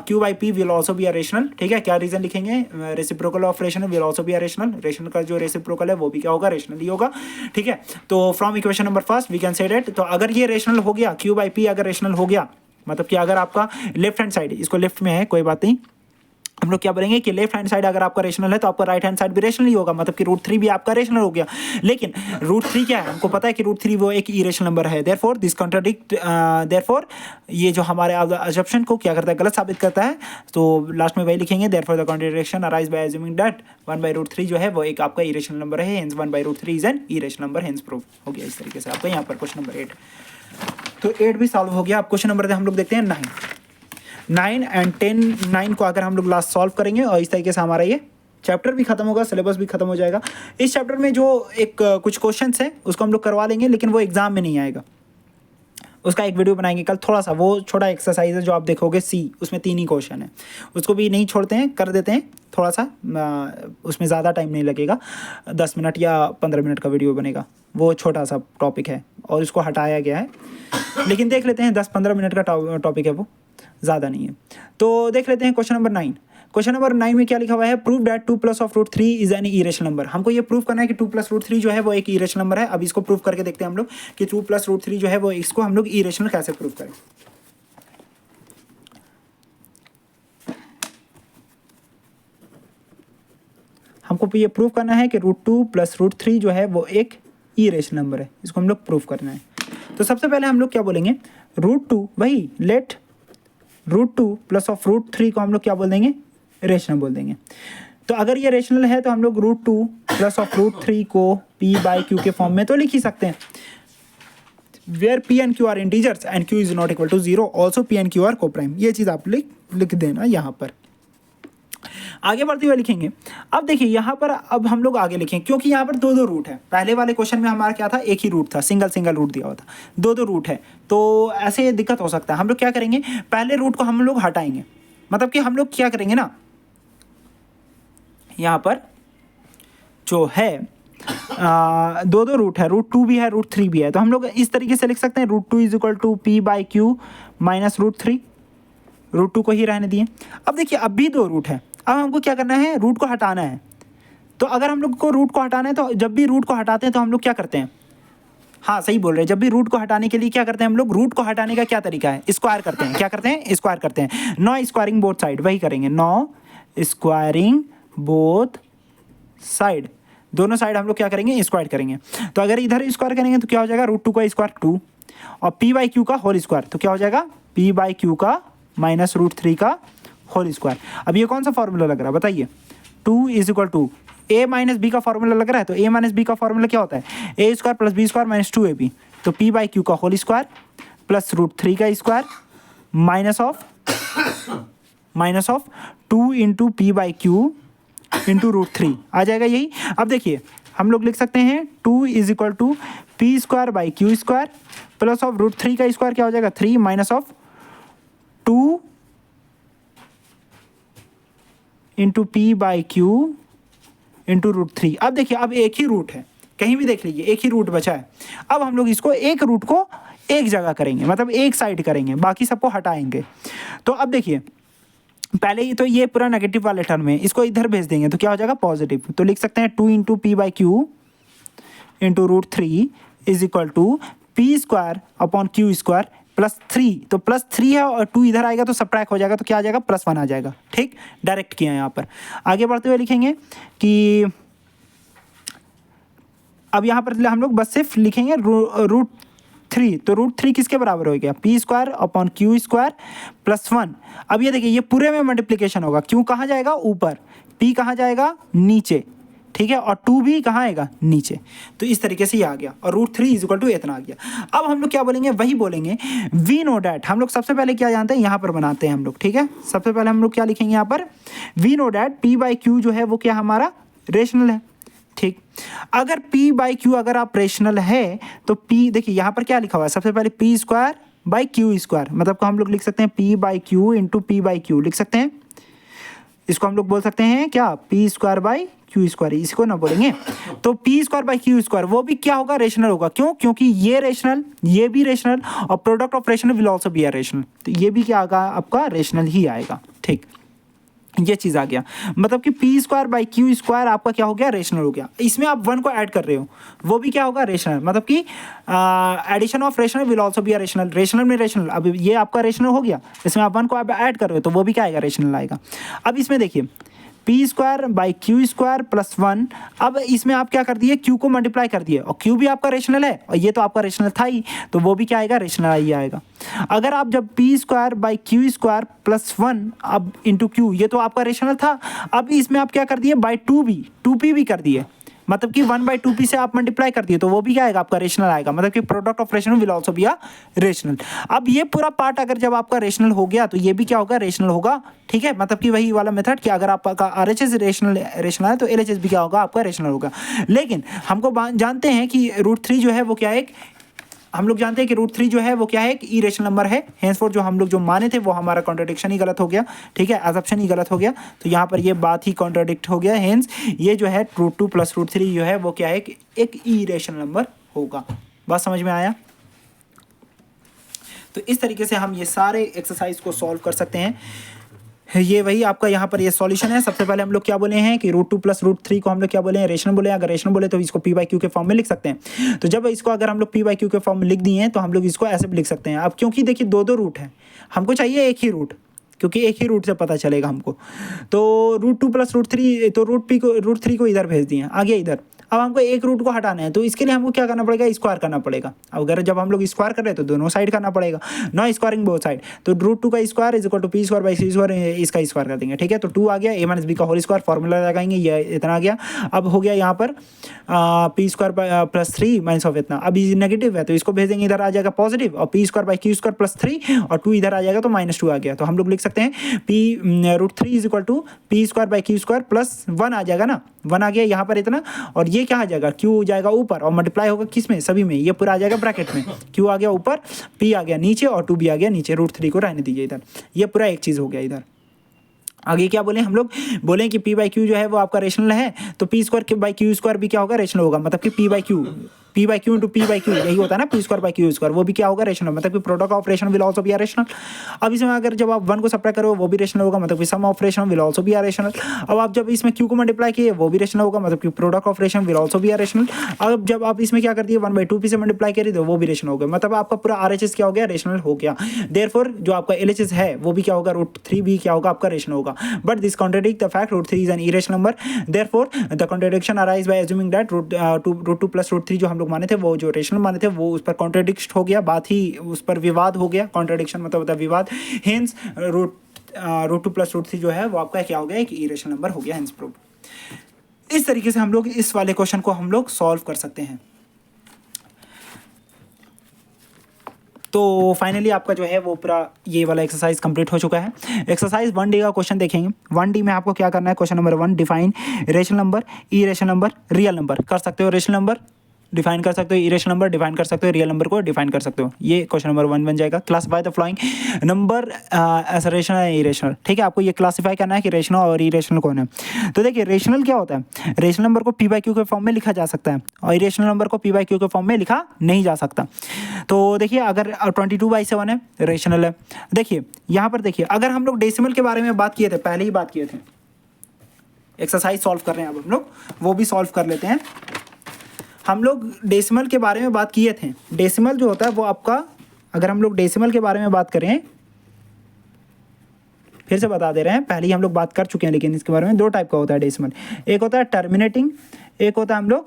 q/p will also be a rational, ठीक है। क्या रीजन लिखेंगे, reciprocal of rational will also be a rational, rational का जो रेसिप्रोकल है वो भी क्या होगा, रेशनल ही होगा, ठीक है। तो from equation number first we can say that, तो अगर ये रेशनल हो गया, q/p अगर रेशनल हो गया, मतलब कि अगर आपका लेफ्ट हैंड साइड, इसको लेफ्ट में है कोई बात नहीं, हम लोग क्या बोलेंगे कि लेफ्ट हैंड साइड अगर आपका रेशनल है तो आपका राइट हैंड साइड भी रेशनल ही होगा, मतलब कि √3 भी आपका रेशनल हो गया। लेकिन √3 क्या है, हमको पता है कि √3 वो एक इरेशनल नंबर है। देयरफॉर दिस कॉन्ट्राडिक्ट, देयरफॉर ये जो हमारे अजम्पशन को क्या करता है, गलत साबित करता है। तो लास्ट में वही लिखेंगे, therefore the contradiction arise by assuming that 1/√3 जो है वो एक आपका इरेशनल नंबर है, hence 1/√3 is an irrational number, hence proof हो गया। इस तरीके से आपका यहाँ पर क्वेश्चन नंबर 8, तो 8 भी सॉल्व हो गया। अब क्वेश्चन नंबर हम लोग देखते हैं 9 एंड 10। 9 को अगर हम लोग लास्ट सॉल्व करेंगे और इस तरीके से हमारा ये चैप्टर भी खत्म होगा, सिलेबस भी खत्म हो जाएगा। इस चैप्टर में जो एक कुछ क्वेश्चंस हैं उसको हम लोग करवा लेंगे, लेकिन वो एग्जाम में नहीं आएगा, उसका एक वीडियो बनाएंगे कल। थोड़ा सा वो छोटा एक्सरसाइज है जो आप देखोगे सी, उसमें 3 ही क्वेश्चन है, उसको भी नहीं छोड़ते हैं, कर देते हैं थोड़ा सा, उसमें ज़्यादा टाइम नहीं लगेगा, 10 मिनट या 15 मिनट का वीडियो बनेगा। वो छोटा सा टॉपिक है और इसको हटाया गया है, लेकिन देख लेते हैं, 10-15 मिनट का टॉपिक है, वो ज़्यादा नहीं है। तो देख लेते हैं क्वेश्चन नंबर 9। क्वेश्चन नंबर 9 में क्या लिखा हुआ है, prove that 2 + √3 is an irrational number. हमको ये प्रूव करना है कि 2 + √3 जो है वो एक इरेशनल नंबर है। अब इसको प्रूव करके देखते हैं हम लोग कि 2 + √3 जो है वो, इसको हम लोग इरेशनल कैसे प्रूव करें। हमको हमको ये प्रूव करना है कि √2 + √3 जो है वो एक इरेशनल नंबर है, इसको हम लोग प्रूव करना है। तो सबसे पहले हम लोग क्या बोलेंगे, √2 वही लेट √2 प्लस ऑफ √3 को हम लोग क्या बोल देंगे, रेशनल बोल देंगे। तो अगर ये रेशनल है तो हम लोग √2 प्लस ऑफ √3 को p/q के फॉर्म में तो लिख ही सकते हैं। Where p and q are integers and q is not equal to 0, also p and q are coprime. ये चीज़ आप लिख देना यहाँ पर। आगे बढ़ते हुए लिखेंगे, अब देखिए यहाँ पर अब हम लोग आगे लिखेंगे, क्योंकि यहाँ पर दो रूट है। पहले वाले क्वेश्चन में हमारा क्या था, एक ही रूट था, सिंगल रूट दिया हुआ था। दो रूट है तो ऐसे दिक्कत हो सकता है। हम लोग क्या करेंगे, पहले रूट को हम लोग हटाएंगे, मतलब कि हम लोग क्या करेंगे ना, यहाँ पर जो है दो रूट है, √2 भी है, √3 भी है। तो हम लोग इस तरीके से लिख सकते हैं, √2 is equal to p/q minus √3, √2 को ही रहने दिए। अब देखिए अब भी दो रूट है, अब हमको क्या करना है, रूट को हटाना है। तो अगर हम लोग को रूट को हटाना है तो जब भी रूट को हटाते हैं तो हम लोग क्या करते हैं, हाँ सही बोल रहे हैं, जब भी रूट को हटाने के लिए क्या करते हैं हम लोग, रूट को हटाने का क्या तरीका है, स्क्वायर करते हैं। क्या करते हैं, स्क्वायर करते हैं। नो स्क्वायरिंग बोथ साइड, वही करेंगे, नो स्क्वायरिंग बोथ साइड, दोनों साइड हम लोग क्या करेंगे, स्क्वायर करेंगे। तो अगर इधर स्क्वायर करेंगे तो क्या हो जाएगा, √2 का स्क्वायर 2 और p/q का होल स्क्वायर, तो क्या हो जाएगा p/q का माइनस √3 का होल स्क्वायर। अब ये कौन सा फॉर्मूला लग रहा है बताइए, 2 is equal to a minus B का फॉर्मूला लग रहा है। तो a माइनस बी का फॉर्मूला क्या होता है, a square plus B square minus 2ab। तो p/q का होल स्क्वायर प्लस √3 का square minus of 2 into p/q into √3 आ जाएगा यही। अब देखिए हम लोग लिख सकते हैं 2 is equal to p²/q² plus of √3 का स्क्वायर क्या हो जाएगा 3 minus of 2 into p/q into √3। अब देखिए अब एक ही रूट है, कहीं भी देख लीजिए एक ही रूट बचा है। अब हम लोग इसको एक रूट को एक जगह करेंगे, मतलब एक साइड करेंगे, बाकी सबको हटाएंगे। तो अब देखिए पहले ही तो ये पूरा नेगेटिव वाले टर्म में, इसको इधर भेज देंगे तो क्या हो जाएगा पॉजिटिव। तो लिख सकते हैं 2 into p/q into √3 is equal to p² / q² plus 3। तो प्लस 3 है और 2 इधर आएगा तो सबट्रैक्ट हो जाएगा, तो क्या आ जाएगा +1 आ जाएगा। ठीक, डायरेक्ट किया यहाँ पर। आगे बढ़ते हुए लिखेंगे कि अब यहाँ पर हम लोग बस सिर्फ लिखेंगे √3। तो √3 किसके बराबर हो गया, p² / q² प्लस 1। अब ये देखिए ये पूरे में मल्टीप्लिकेशन होगा, q कहाँ जाएगा ऊपर, p कहाँ जाएगा नीचे, ठीक है, और 2 भी कहाँ आएगा नीचे। तो इस तरीके से ये आ गया और √3 इज इक्वल टू इतना आ गया। अब हम लोग क्या बोलेंगे, वही बोलेंगे वी नो डैट। हम लोग सबसे पहले क्या जानते हैं, यहाँ पर बनाते हैं हम लोग, ठीक है। सबसे पहले हम लोग क्या लिखेंगे यहाँ पर, वी नो डैट p/q जो है वो क्या हमारा रेशनल है। ठीक, अगर p/q अगर आप रेशनल है तो p देखिए यहाँ पर क्या लिखा हुआ है, सबसे पहले p²/q², मतलब को हम लोग लिख सकते हैं p/q इंटू p/q लिख सकते हैं। इसको हम लोग बोल सकते हैं क्या, p²/q², इसको ना बोलेंगे तो p²/q² वो भी क्या होगा, रेशनल होगा। क्यों, क्योंकि ये रेशनल, ये भी रेशनल और product of rational will also be a rational. तो ये भी क्या आएगा आपका, रेशनल ही आएगा। ठीक, ये चीज़ आ गया, मतलब कि p²/q² आपका क्या हो गया, रेशनल हो गया। इसमें आप 1 को ऐड कर रहे हो, वो भी क्या होगा, रेशनल, मतलब कि addition of rational will also be a rational. Rational में रेशनल, अब ये आपका रेशनल हो गया, इसमें आप 1 को आप ऐड कर रहे हो तो वो भी क्या आएगा, रेशनल आएगा। अब इसमें देखिए p²/q² प्लस 1। अब इसमें आप क्या कर दिए, q को मल्टीप्लाई कर दिए और q भी आपका रेशनल है और ये तो आपका रेशनल था ही, तो वो भी क्या आएगा, रेशनल ही आएगा। अगर आप जब p²/q² प्लस 1 अब इंटू q, ये तो आपका रेशनल था, अब इसमें आप क्या कर दिए, बाई 2p भी कर दिए, मतलब कि 1/2p से आप मल्टीप्लाई कर दिए तो वो भी क्या आएगा, आपका रेशनल आएगा। मतलब कि product of rational will also be a rational. अब ये पूरा पार्ट अगर जब आपका रेशनल हो गया तो ये भी क्या होगा, रेशनल होगा। ठीक है, मतलब कि वही वाला मेथड कि अगर आपका RHS रेशनल है तो LHS भी क्या होगा, आपका रेशनल होगा। लेकिन हमको जानते हैं कि √3 जो है वो क्या है, हम लोग जानते हैं कि √3 जो है वो क्या है, एक इरेशनल नंबर है। हेंसफोर्थ जो हम लोग जो माने थे वो हमारा कॉन्ट्रडिक्शन ही गलत हो गया, ठीक है, असम्पशन ही गलत हो गया। तो यहाँ पर ये बात ही कॉन्ट्रडिक्ट हो गया। हेंस ये जो है √2 प्लस √3 जो है वो क्या है, एक इरेशनल नंबर होगा। बात समझ में आया। तो इस तरीके से हम ये सारे एक्सरसाइज को सॉल्व कर सकते हैं। ये वही आपका यहाँ पर ये सॉल्यूशन है। सबसे पहले हम लोग क्या बोले हैं कि √2 प्लस √3 को हम लोग क्या बोले हैं, रेशनल बोले। अगर रेशनल बोले तो इसको p/q के फॉर्म में लिख सकते हैं। तो जब इसको अगर हम लोग p/q के फॉर्म में लिख दिए हैं तो हम लोग इसको ऐसे भी लिख सकते हैं। अब क्योंकि देखिए दो रूट है, हमको चाहिए एक ही रूट, क्योंकि एक ही रूट से पता चलेगा हमको। तो √2 + √3, तो √3 को इधर भेज दिए, आ गया इधर। अब हमको एक रूट को हटाना है, तो इसके लिए हमको क्या करना पड़ेगा, स्क्वायर करना पड़ेगा। अब अगर जब हम लोग स्क्वायर कर रहे हैं तो दोनों साइड करना पड़ेगा, नो स्क्वायरिंग बोथ साइड। तो √2 का square is equal to p²/c², इसका स्क्वायर कर देंगे, ठीक है। तो 2 आ गया, a - b का होल स्क्वायर, फॉर्मूला लगाएंगे, ये इतना आ गया। अब हो गया यहाँ पर p² + 3 - इतना, अब ये नेगेटिव है तो इसको भेजेंगे, इधर आ जाएगा पॉजिटिव, और p² + 3 और 2 इधर आ जाएगा तो -2 आ गया। तो हम लोग लिख सकते हैं √3 इज इक्वल टू p² + 1 आ जाएगा ना, 1 आ गया यहाँ पर इतना, और ये क्या आ जाएगा, q जाएगा ऊपर और मल्टीप्लाई होगा किस में, सभी में, ये पूरा आ जाएगा ब्रैकेट में, q आ गया ऊपर, p आ गया नीचे और 2 भी आ गया नीचे, √3 को रहने दीजिए इधर, ये पूरा एक चीज़ हो गया इधर। आगे क्या बोले हम लोग, बोले कि p/q जो है वो आपका रेशनल है, तो p²/q² भी क्या होगा, रेशनल होगा, मतलब कि p/q × p/q यही होता है ना, p²/q², वो भी क्या होगा, रेशनल, मतलब कि product of rational will also be rational. अब इसमें अगर जब आप 1 को सब्ट्रैक्ट करो वो भी रेशनल होगा, मतलब कि sum of rational will also be rational. अब आप जब इसमें q को मल्टीप्लाई किए वो भी रेशनल होगा, मतलब कि product of rational will also be rational. अब जब आप इसमें क्या कर दिए, 1/2 p से मल्टीप्लाई करिए तो वो भी रेशनल हो गया, मतलब आपका पूरा RHS क्या हो गया, रेशनल हो गया। देयरफॉर जो आपका LHS है वो भी क्या होगा, √3 भी क्या होगा, आपका रेशनल होगा। But this contradict the fact √3 is an irrational number, therefore the contradiction arise by assuming that √2 + √3 जो हम लोग माने थे, वो जो रेशनल माने थे, वो उस पर कॉन्ट्रडिक्ट हो गया, बात ही उस पर विवाद हो गया, कॉन्ट्रडिक्शन मतलब होता है विवाद, हेंस √2 + √3 जो है वो आपका क्या हो गया, एक इरेशनल नंबर हो गया, हेंस प्रूव। इस तरीके से हम लोग इस वाले क्वेश्चन को हम लोग सॉल्व कर सकते हैं। तो फाइनली आपका जो है वो पूरा ये वाला एक्सरसाइज कंप्लीट हो चुका है। एक्सरसाइज 1D का क्वेश्चन देखेंगे। 1D में आपको क्या करना है, question number 1, define rational number, irrational number, real number. कर सकते हो रेशनल नंबर डिफाइन कर सकते हो, इरेशनल नंबर डिफाइन कर सकते हो, रियल नंबर को डिफाइन कर सकते हो। ये क्वेश्चन नंबर 1 बन जाएगा। Classify the following number as rational and irrational, ठीक है। आपको ये क्लासिफाई करना है कि रेशनल और इरेशनल कौन है। तो देखिए रेशनल क्या होता है, रेशनल नंबर को p/q के फॉर्म में लिखा जा सकता है और इरेशनल नंबर को p/q के फॉर्म में लिखा नहीं जा सकता। तो देखिए अगर 22/7 है, रेशनल है। देखिए यहाँ पर देखिए, अगर हम लोग डेसिमल के बारे में बात किए थे, पहले ही बात किए थे, एक्सरसाइज सॉल्व कर रहे हैं अब हम लोग, वो भी सॉल्व कर लेते हैं। हम लोग डेसिमल के बारे में बात किए थे। डेसिमल जो होता है वो आपका, अगर हम लोग डेसिमल के बारे में बात करें, फिर से बता दे रहे हैं, पहले ही हम लोग बात कर चुके हैं, लेकिन इसके बारे में 2 टाइप का होता है डेसिमल। एक होता है टर्मिनेटिंग, एक होता है हम लोग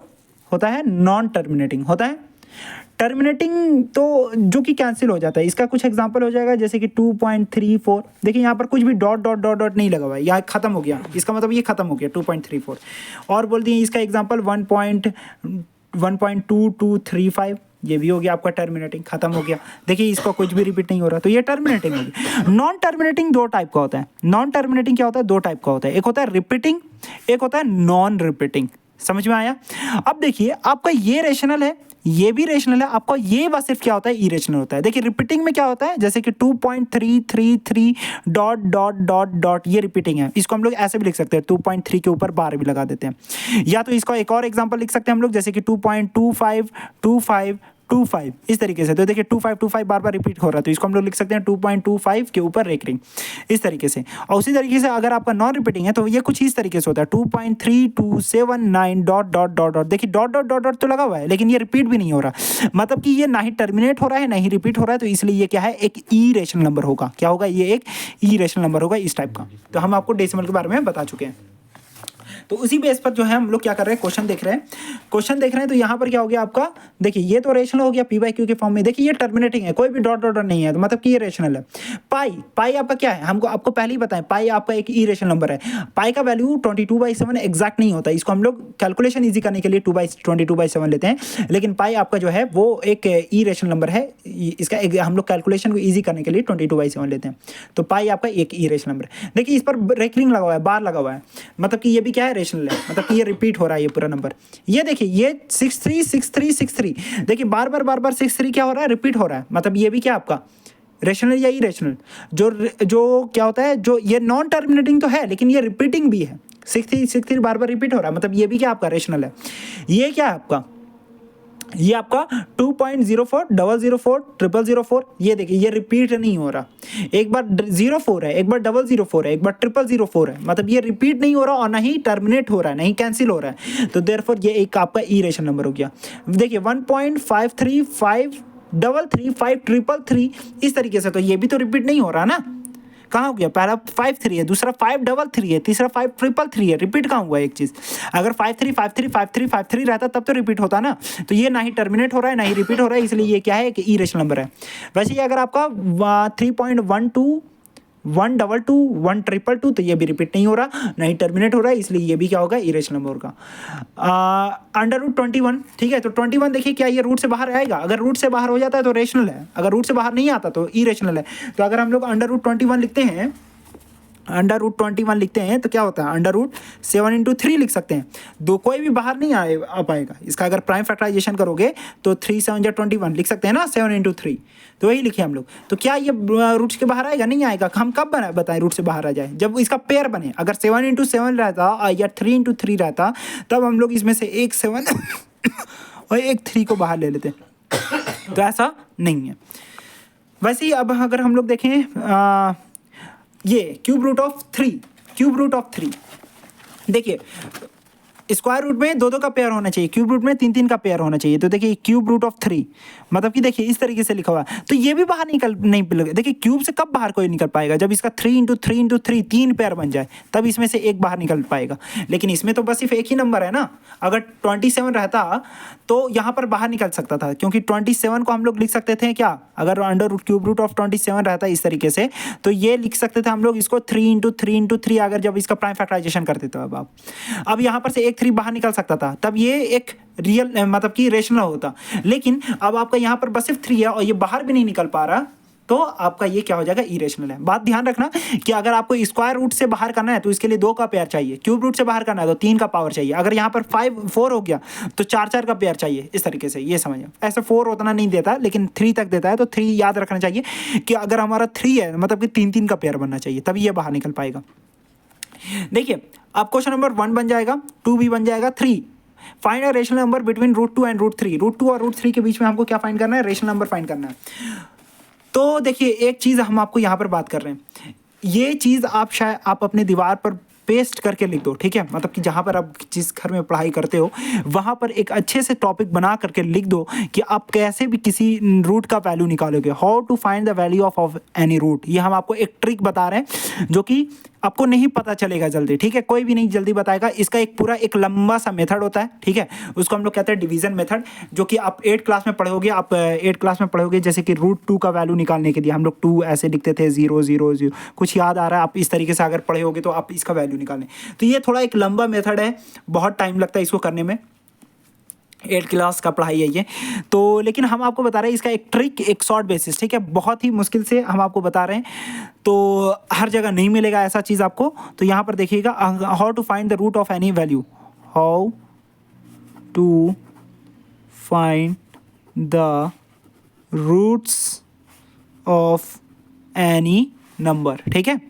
होता है नॉन टर्मिनेटिंग। होता है टर्मिनेटिंग तो जो कि कैंसिल हो जाता है। इसका कुछ एग्जांपल हो जाएगा जैसे कि 2.34। देखिए यहाँ पर कुछ भी डॉट नहीं लगा हुआ है, यहाँ खत्म हो गया, इसका मतलब ये खत्म हो गया 2.34। और बोल दिए इसका एग्जांपल 1.2235, ये भी हो गया आपका टर्मिनेटिंग, खत्म हो गया। देखिए इसका कुछ भी रिपीट नहीं हो रहा, तो ये टर्मिनेटिंग हो गया। नॉन टर्मिनेटिंग 2 टाइप का होता है। नॉन टर्मिनेटिंग क्या होता है, 2 टाइप का होता है। एक होता है रिपीटिंग, एक होता है नॉन रिपीटिंग। समझ में आया। अब देखिए आपका ये रेशनल है, ये भी रेशनल है, आपका ये बस सिर्फ क्या होता है, इरेशनल होता है। देखिए रिपीटिंग में क्या होता है, जैसे कि 2.333 डॉट ये रिपीटिंग है। इसको हम लोग ऐसे भी लिख सकते हैं, 2.3 के ऊपर बार भी लगा देते हैं। या तो इसका एक और एग्जांपल लिख सकते हैं हम लोग, जैसे कि 2.2525 इस तरीके से। तो देखिए 2525 बार बार रिपीट हो रहा है, तो इसको हम लोग लिख सकते हैं 2.25 के ऊपर रेकरिंग, इस तरीके से। और उसी तरीके से अगर आपका नॉन रिपीटिंग है तो ये कुछ इस तरीके से होता है, 2.3279 डॉट। देखिए डॉट तो लगा हुआ है, लेकिन ये रिपीट भी नहीं हो रहा, मतलब कि ये ना ही टर्मिनेट हो रहा है ना ही रिपीट हो रहा है। तो इसलिए ये क्या है, एक इरेशनल नंबर होगा। क्या होगा, ये एक इरेशनल नंबर होगा इस टाइप का। तो हम आपको डेसिमल के बारे में बता चुके हैं। तो उसी बेस पर जो है हम लोग क्या कर रहे हैं, क्वेश्चन देख रहे हैं। तो यहाँ पर क्या हो गया आपका, देखिए ये तो रेशनल हो गया p/q के फॉर्म में। देखिए ये टर्मिनेटिंग है, कोई भी डॉट नहीं है, तो मतलब कि ये रेशनल है। पाई आपका क्या है, हमको आपको पहले ही बताएं, पाई आपका एक इरेशनल नंबर है। पाई का वैल्यू 22/7 एग्जैक्ट नहीं होता, इसको हम लोग कैलकुलेशन ईजी करने के लिए 22/7 लेते हैं। लेकिन पाई आपका जो है वो एक इरेशनल नंबर है, इसका हम लोग कैलकुलेशन को ईजी करने के लिए 22/7 लेते हैं। तो पाई आपका एक इरेशनल नंबर है। देखिए इस पर रेकरिंग लगा हुआ है, बार लगा हुआ है, मतलब कि ये भी क्या है, रेशनल है, मतलब कि ये रिपीट हो रहा है ये पूरा नंबर। ये देखिए ये 636363, देखिए बार बार 63 क्या हो रहा है, रिपीट हो रहा है, मतलब ये भी क्या आपका रेशनल या इरेशनल। जो क्या होता है, जो ये नॉन टर्मिनेटिंग तो है, लेकिन ये रिपीटिंग भी है। 63 बार रिपीट हो रहा है, मतलब ये भी क्या आपका रेशनल है। ये क्या है आपका, ये आपका 2.04004004, ये देखिए ये रिपीट नहीं हो रहा। एक बार 04 है, एक बार 004 है, एक बार 0004 है, मतलब ये रिपीट नहीं हो रहा और ना ही टर्मिनेट हो रहा है, ना ही कैंसिल हो रहा है। तो देयरफॉर ये एक आपका इरेशनल नंबर हो गया। देखिए 1.53533533 इस तरीके से, तो ये भी तो रिपीट नहीं हो रहा ना, कहाँ हो गया, पहला 5 3 है, दूसरा 5 डबल 3 है, तीसरा 5 ट्रिपल 3 है, रिपीट कहाँ हुआ एक चीज़। अगर 5 3 5 3 5 3 5 3 रहता तब तो रिपीट होता ना, तो ये ना ही टर्मिनेट हो रहा है ना ही रिपीट हो रहा है, इसलिए ये क्या है कि इरेशनल नंबर है। वैसे ये अगर आपका 3.12 122 122 तो ये भी रिपीट नहीं हो रहा, नहीं टर्मिनेट हो रहा है, इसलिए ये भी क्या होगा, इरेशनल नंबर होगा। √21, ठीक है, तो 21 देखिए क्या ये रूट से बाहर आएगा, अगर रूट से बाहर हो जाता है तो रेशनल है, अगर रूट से बाहर नहीं आता तो इरेशनल है। तो अगर हम लोग √21 लिखते हैं, √21 लिखते हैं तो क्या होता है, √7 × 3 लिख सकते हैं, दो कोई भी बाहर नहीं आ पाएगा इसका। अगर प्राइम फैक्टराइजेशन करोगे तो 3 7 21 लिख सकते हैं ना, 7 × 3, तो वही लिखे हम लोग। तो क्या ये रूट के बाहर आएगा, नहीं आएगा। हम कब बताएं रूट से बाहर आ जाए, जब इसका पेयर बने। अगर 7 × 7 रहता या 3 × 3 रहता तब हम लोग इसमें से एक 7 और एक 3 को बाहर ले लेते, तो ऐसा नहीं है। वैसे ही अब अगर हम लोग देखें ये क्यूब रूट ऑफ 3, देखिए स्क्वायर रूट में 2 का पेयर होना चाहिए, क्यूब रूट में 3 का पेयर होना चाहिए। तो देखिए क्यूब रूट ऑफ 3 मतलब कि देखिए इस तरीके से लिखा हुआ है, तो ये भी बाहर निकल नहीं, देखिए क्यूब से कब बाहर कोई निकल पाएगा, जब इसका 3 × 3 × 3 3 पेयर बन जाए तब इसमें से एक बाहर निकल पाएगा। लेकिन इसमें तो बस सिर्फ एक ही नंबर है ना, अगर 27 रहता तो यहाँ पर बाहर निकल सकता था, क्योंकि 27 को हम लोग लिख सकते थे क्या, अगर क्यूब रूट ऑफ 27 रहता इस तरीके से तो ये लिख सकते थे हम लोग इसको 3 × 3 × 3, अगर जब इसका प्राइम फैक्टराइजेशन करते तो अब यहाँ पर से एक 3 बाहर निकल सकता था, तब ये एक रियल मतलब कि रेशनल होता। लेकिन अब आपका यहाँ पर बस सिर्फ 3 है और ये बाहर भी नहीं निकल पा रहा, तो आपका ये क्या हो जाएगा, इरेशनल है। बात ध्यान रखना कि अगर आपको स्क्वायर रूट से बाहर करना है तो इसके लिए 2 का पेयर चाहिए, क्यूब रूट से बाहर करना है तो 3 का पावर चाहिए, अगर यहाँ पर 4 हो गया तो 4 का पेयर चाहिए, इस तरीके से ये समझिए। ऐसे 4 उतना नहीं देता लेकिन 3 तक देता है, तो 3 याद रखना चाहिए कि अगर हमारा 3 है मतलब कि 3 का पेयर बनना चाहिए, तभी ये बाहर निकल पाएगा। देखिए अब क्वेश्चन नंबर 1 बन जाएगा, 2 भी बन जाएगा, 3 find a rational number between √2 and √3। √2 और √3 के बीच में हमको क्या फाइंड करना है, रेशनल नंबर फाइंड करना है। तो देखिए एक चीज़ हम आपको यहाँ पर बात कर रहे हैं, ये चीज़ आप अपने दीवार पर पेस्ट करके लिख दो, ठीक है, मतलब कि जहाँ पर आप जिस घर में पढ़ाई करते हो वहाँ पर एक अच्छे से टॉपिक बना करके लिख दो कि आप कैसे भी किसी रूट का वैल्यू निकालोगे, how to find the value of any root. ये हम आपको एक ट्रिक बता रहे हैं जो कि आपको नहीं पता चलेगा जल्दी, ठीक है, कोई भी नहीं जल्दी बताएगा। इसका एक पूरा एक लंबा सा मेथड होता है, ठीक है, उसको हम लोग कहते हैं डिवीजन मेथड, जो कि आप 8 क्लास में पढ़ोगे। आप 8 क्लास में पढ़ोगे जैसे कि √2 का वैल्यू निकालने के लिए हम लोग 2 ऐसे लिखते थे, 0 0 0, कुछ याद आ रहा है, आप इस तरीके से अगर पढ़े होगे तो आप इसका वैल्यू निकालें। तो ये थोड़ा एक लंबा मेथड है, बहुत टाइम लगता है इसको करने में, 8 क्लास का पढ़ाई है ये तो। लेकिन हम आपको बता रहे हैं इसका एक ट्रिक, एक शॉर्ट बेसिस, ठीक है, बहुत ही मुश्किल से हम आपको बता रहे हैं, तो हर जगह नहीं मिलेगा ऐसा चीज़ आपको। तो यहाँ पर देखिएगा, how to find the root of any value, how to find the roots of any number, ठीक है,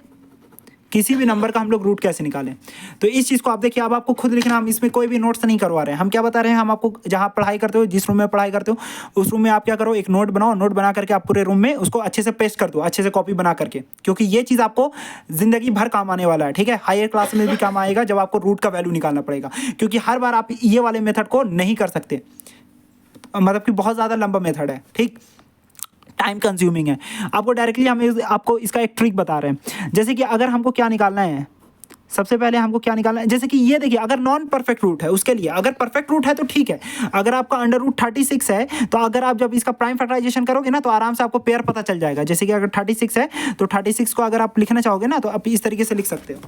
किसी भी नंबर का हम लोग रूट कैसे निकालें। तो इस चीज़ को आप देखिए, अब आपको खुद लिखना, हम इसमें कोई भी नोट्स नहीं करवा रहे हैं, हम क्या बता रहे हैं, हम आपको जहाँ पढ़ाई करते हो, जिस रूम में पढ़ाई करते हो उस रूम में आप क्या करो, एक नोट बनाओ, नोट बना करके आप पूरे रूम में उसको अच्छे से पेस्ट कर दो, अच्छे से कॉपी बना करके, क्योंकि ये चीज़ आपको ज़िंदगी भर काम आने वाला है, ठीक है, हायर क्लास में भी काम आएगा जब आपको रूट का वैल्यू निकालना पड़ेगा, क्योंकि हर बार आप ये वाले मेथड को नहीं कर सकते, मतलब कि बहुत ज़्यादा लंबा मेथड है, ठीक, टाइम कंज्यूमिंग है। आपको डायरेक्टली हम आपको इसका एक ट्रिक बता रहे हैं, जैसे कि अगर हमको क्या निकालना है, सबसे पहले हमको क्या निकालना है, जैसे कि ये देखिए, अगर नॉन परफेक्ट रूट है उसके लिए, अगर परफेक्ट रूट है तो ठीक है, अगर आपका √36 है तो अगर आप जब इसका प्राइम फैक्टराइजेशन करोगे ना तो आराम से आपको पेयर पता चल जाएगा। जैसे कि अगर 36 है तो 36 को अगर आप लिखना चाहोगे ना तो आप इस तरीके से लिख सकते हो,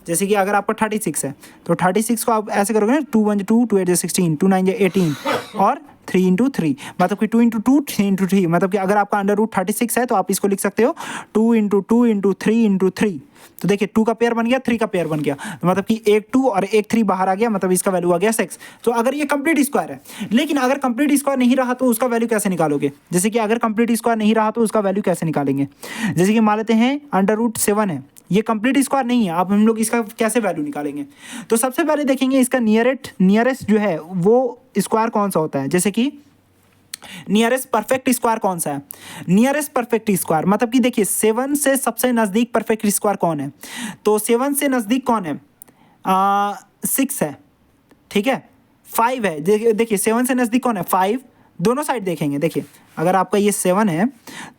जैसे कि अगर आपका 36 है तो 36 को आप ऐसे करोगे ना, 2 1 2 2 8 16 2 9 18 और 3 × 3, मतलब कि 2 × 2 3 × 3, मतलब कि अगर आपका √36 है तो आप इसको लिख सकते हो 2 × 2 × 3 × 3। तो देखिए 2 का पेयर बन गया, 3 का पेयर बन गया, तो मतलब कि एक 2 और एक 3 बाहर आ गया, मतलब इसका वैल्यू आ गया 6। तो अगर ये कंप्लीट स्क्वायर है, लेकिन अगर कंप्लीट स्क्वायर नहीं रहा तो उसका वैल्यू कैसे निकालोगे, जैसे कि अगर कंप्लीट स्क्वायर नहीं रहा तो उसका वैल्यू कैसे निकालेंगे, जैसे कि मान लेते हैं √7 है, ये कंप्लीट स्क्वायर नहीं है, अब हम लोग इसका कैसे वैल्यू निकालेंगे। तो सबसे पहले देखेंगे इसका नियरेस्ट जो है वो स्क्वायर कौन सा होता है, जैसे कि नियरेस्ट परफेक्ट स्क्वायर कौन सा है, नियरेस्ट परफेक्ट स्क्वायर मतलब कि देखिए 7 से सबसे नज़दीक परफेक्ट स्क्वायर कौन है, तो 7 से नज़दीक कौन है, 6 है, ठीक है, 5 है, देखिए 7 से नज़दीक कौन है, 5, दोनों साइड देखेंगे। देखिए अगर आपका ये 7 है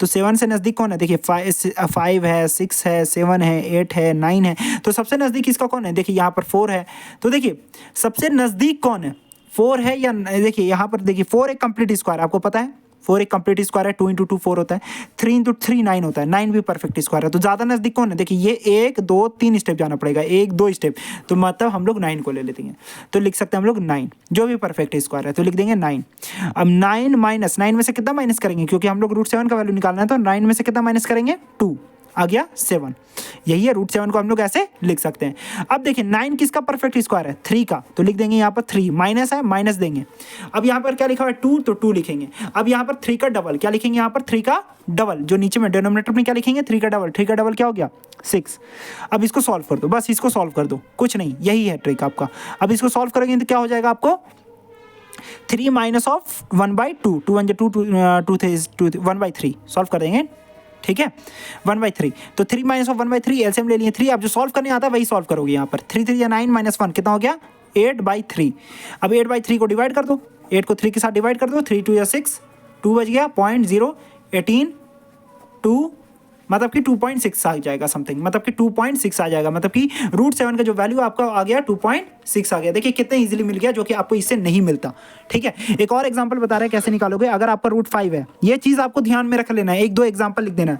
तो 7 से नज़दीक कौन है? देखिए 5 है, 6 है, 7 है, 8 है, 9 है। तो सबसे नज़दीक इसका कौन है? देखिए यहाँ पर 4 है। तो देखिए सबसे नज़दीक कौन है? 4 है या देखिए यहाँ पर देखिए 4 एक कंप्लीट स्क्वायर, आपको पता है 4 एक कंप्लीट स्क्वायर है। 2 इंटू 2 4 होता है, 3 इंटू 3 9 होता है, 9 भी परफेक्ट स्क्वायर है। तो ज़्यादा नज़दीक कौन है? देखिए ये 1 2 3 स्टेप जाना पड़ेगा, 1 2 स्टेप, तो मतलब हम लोग 9 को ले लेते हैं। तो लिख सकते हैं हम लोग 9, जो भी परफेक्ट स्क्वायर है तो लिख देंगे 9। अब 9 माइनस 9 में से कितना माइनस करेंगे? क्योंकि हम लोग √7 का वैल्यू निकालना है, तो 9 में से कितना माइनस करेंगे? 2, आ गया 7। यही है √7 को हम लोग ऐसे लिख सकते हैं। अब देखिए 9 किसका परफेक्ट स्क्वायर है? 3 का, तो लिख देंगे यहाँ पर 3, माइनस है माइनस देंगे। अब यहाँ पर क्या लिखा हुआ है? 2, तो 2 लिखेंगे। अब यहाँ पर 3 का डबल, क्या लिखेंगे? यहाँ पर 3 का डबल, जो नीचे में डिनोमिनेटर में क्या लिखेंगे? 3 का डबल, 3 का डबल क्या हो गया? 6। अब इसको सॉल्व कर दो, बस इसको सॉल्व कर दो, कुछ नहीं, यही है ट्रिक आपका। अब इसको सॉल्व करेंगे तो क्या हो जाएगा आपको? 3 माइनस ऑफ 1/2, 2 1 2 2 2 1/3 सॉल्व कर देंगे, ठीक है 1/3। तो 3 माइनस ऑफ 1/3 एलसीएम ले लिए 3। आप जो सॉल्व करने आता है वही सॉल्व करोगे। यहाँ पर 3 3 या 9 माइनस 1 कितना हो गया? 8/3। अब 8/3 को डिवाइड कर दो, 8 को 3 के साथ डिवाइड कर दो, 3 2 या 6, 2 बच गया 0.018 2, मतलब कि 2.6 आ जाएगा समथिंग, मतलब कि 2.6 आ जाएगा, मतलब कि √7 का जो वैल्यू आपका आ गया 2.6 आ गया। देखिए कितने इजीली मिल गया, जो कि आपको इससे नहीं मिलता। ठीक है, एक और एग्जांपल बता रहे हैं कैसे निकालोगे। अगर आपका √5 है, ये चीज़ आपको ध्यान में रख लेना है, 1 2 एग्जाम्पल लिख देना है।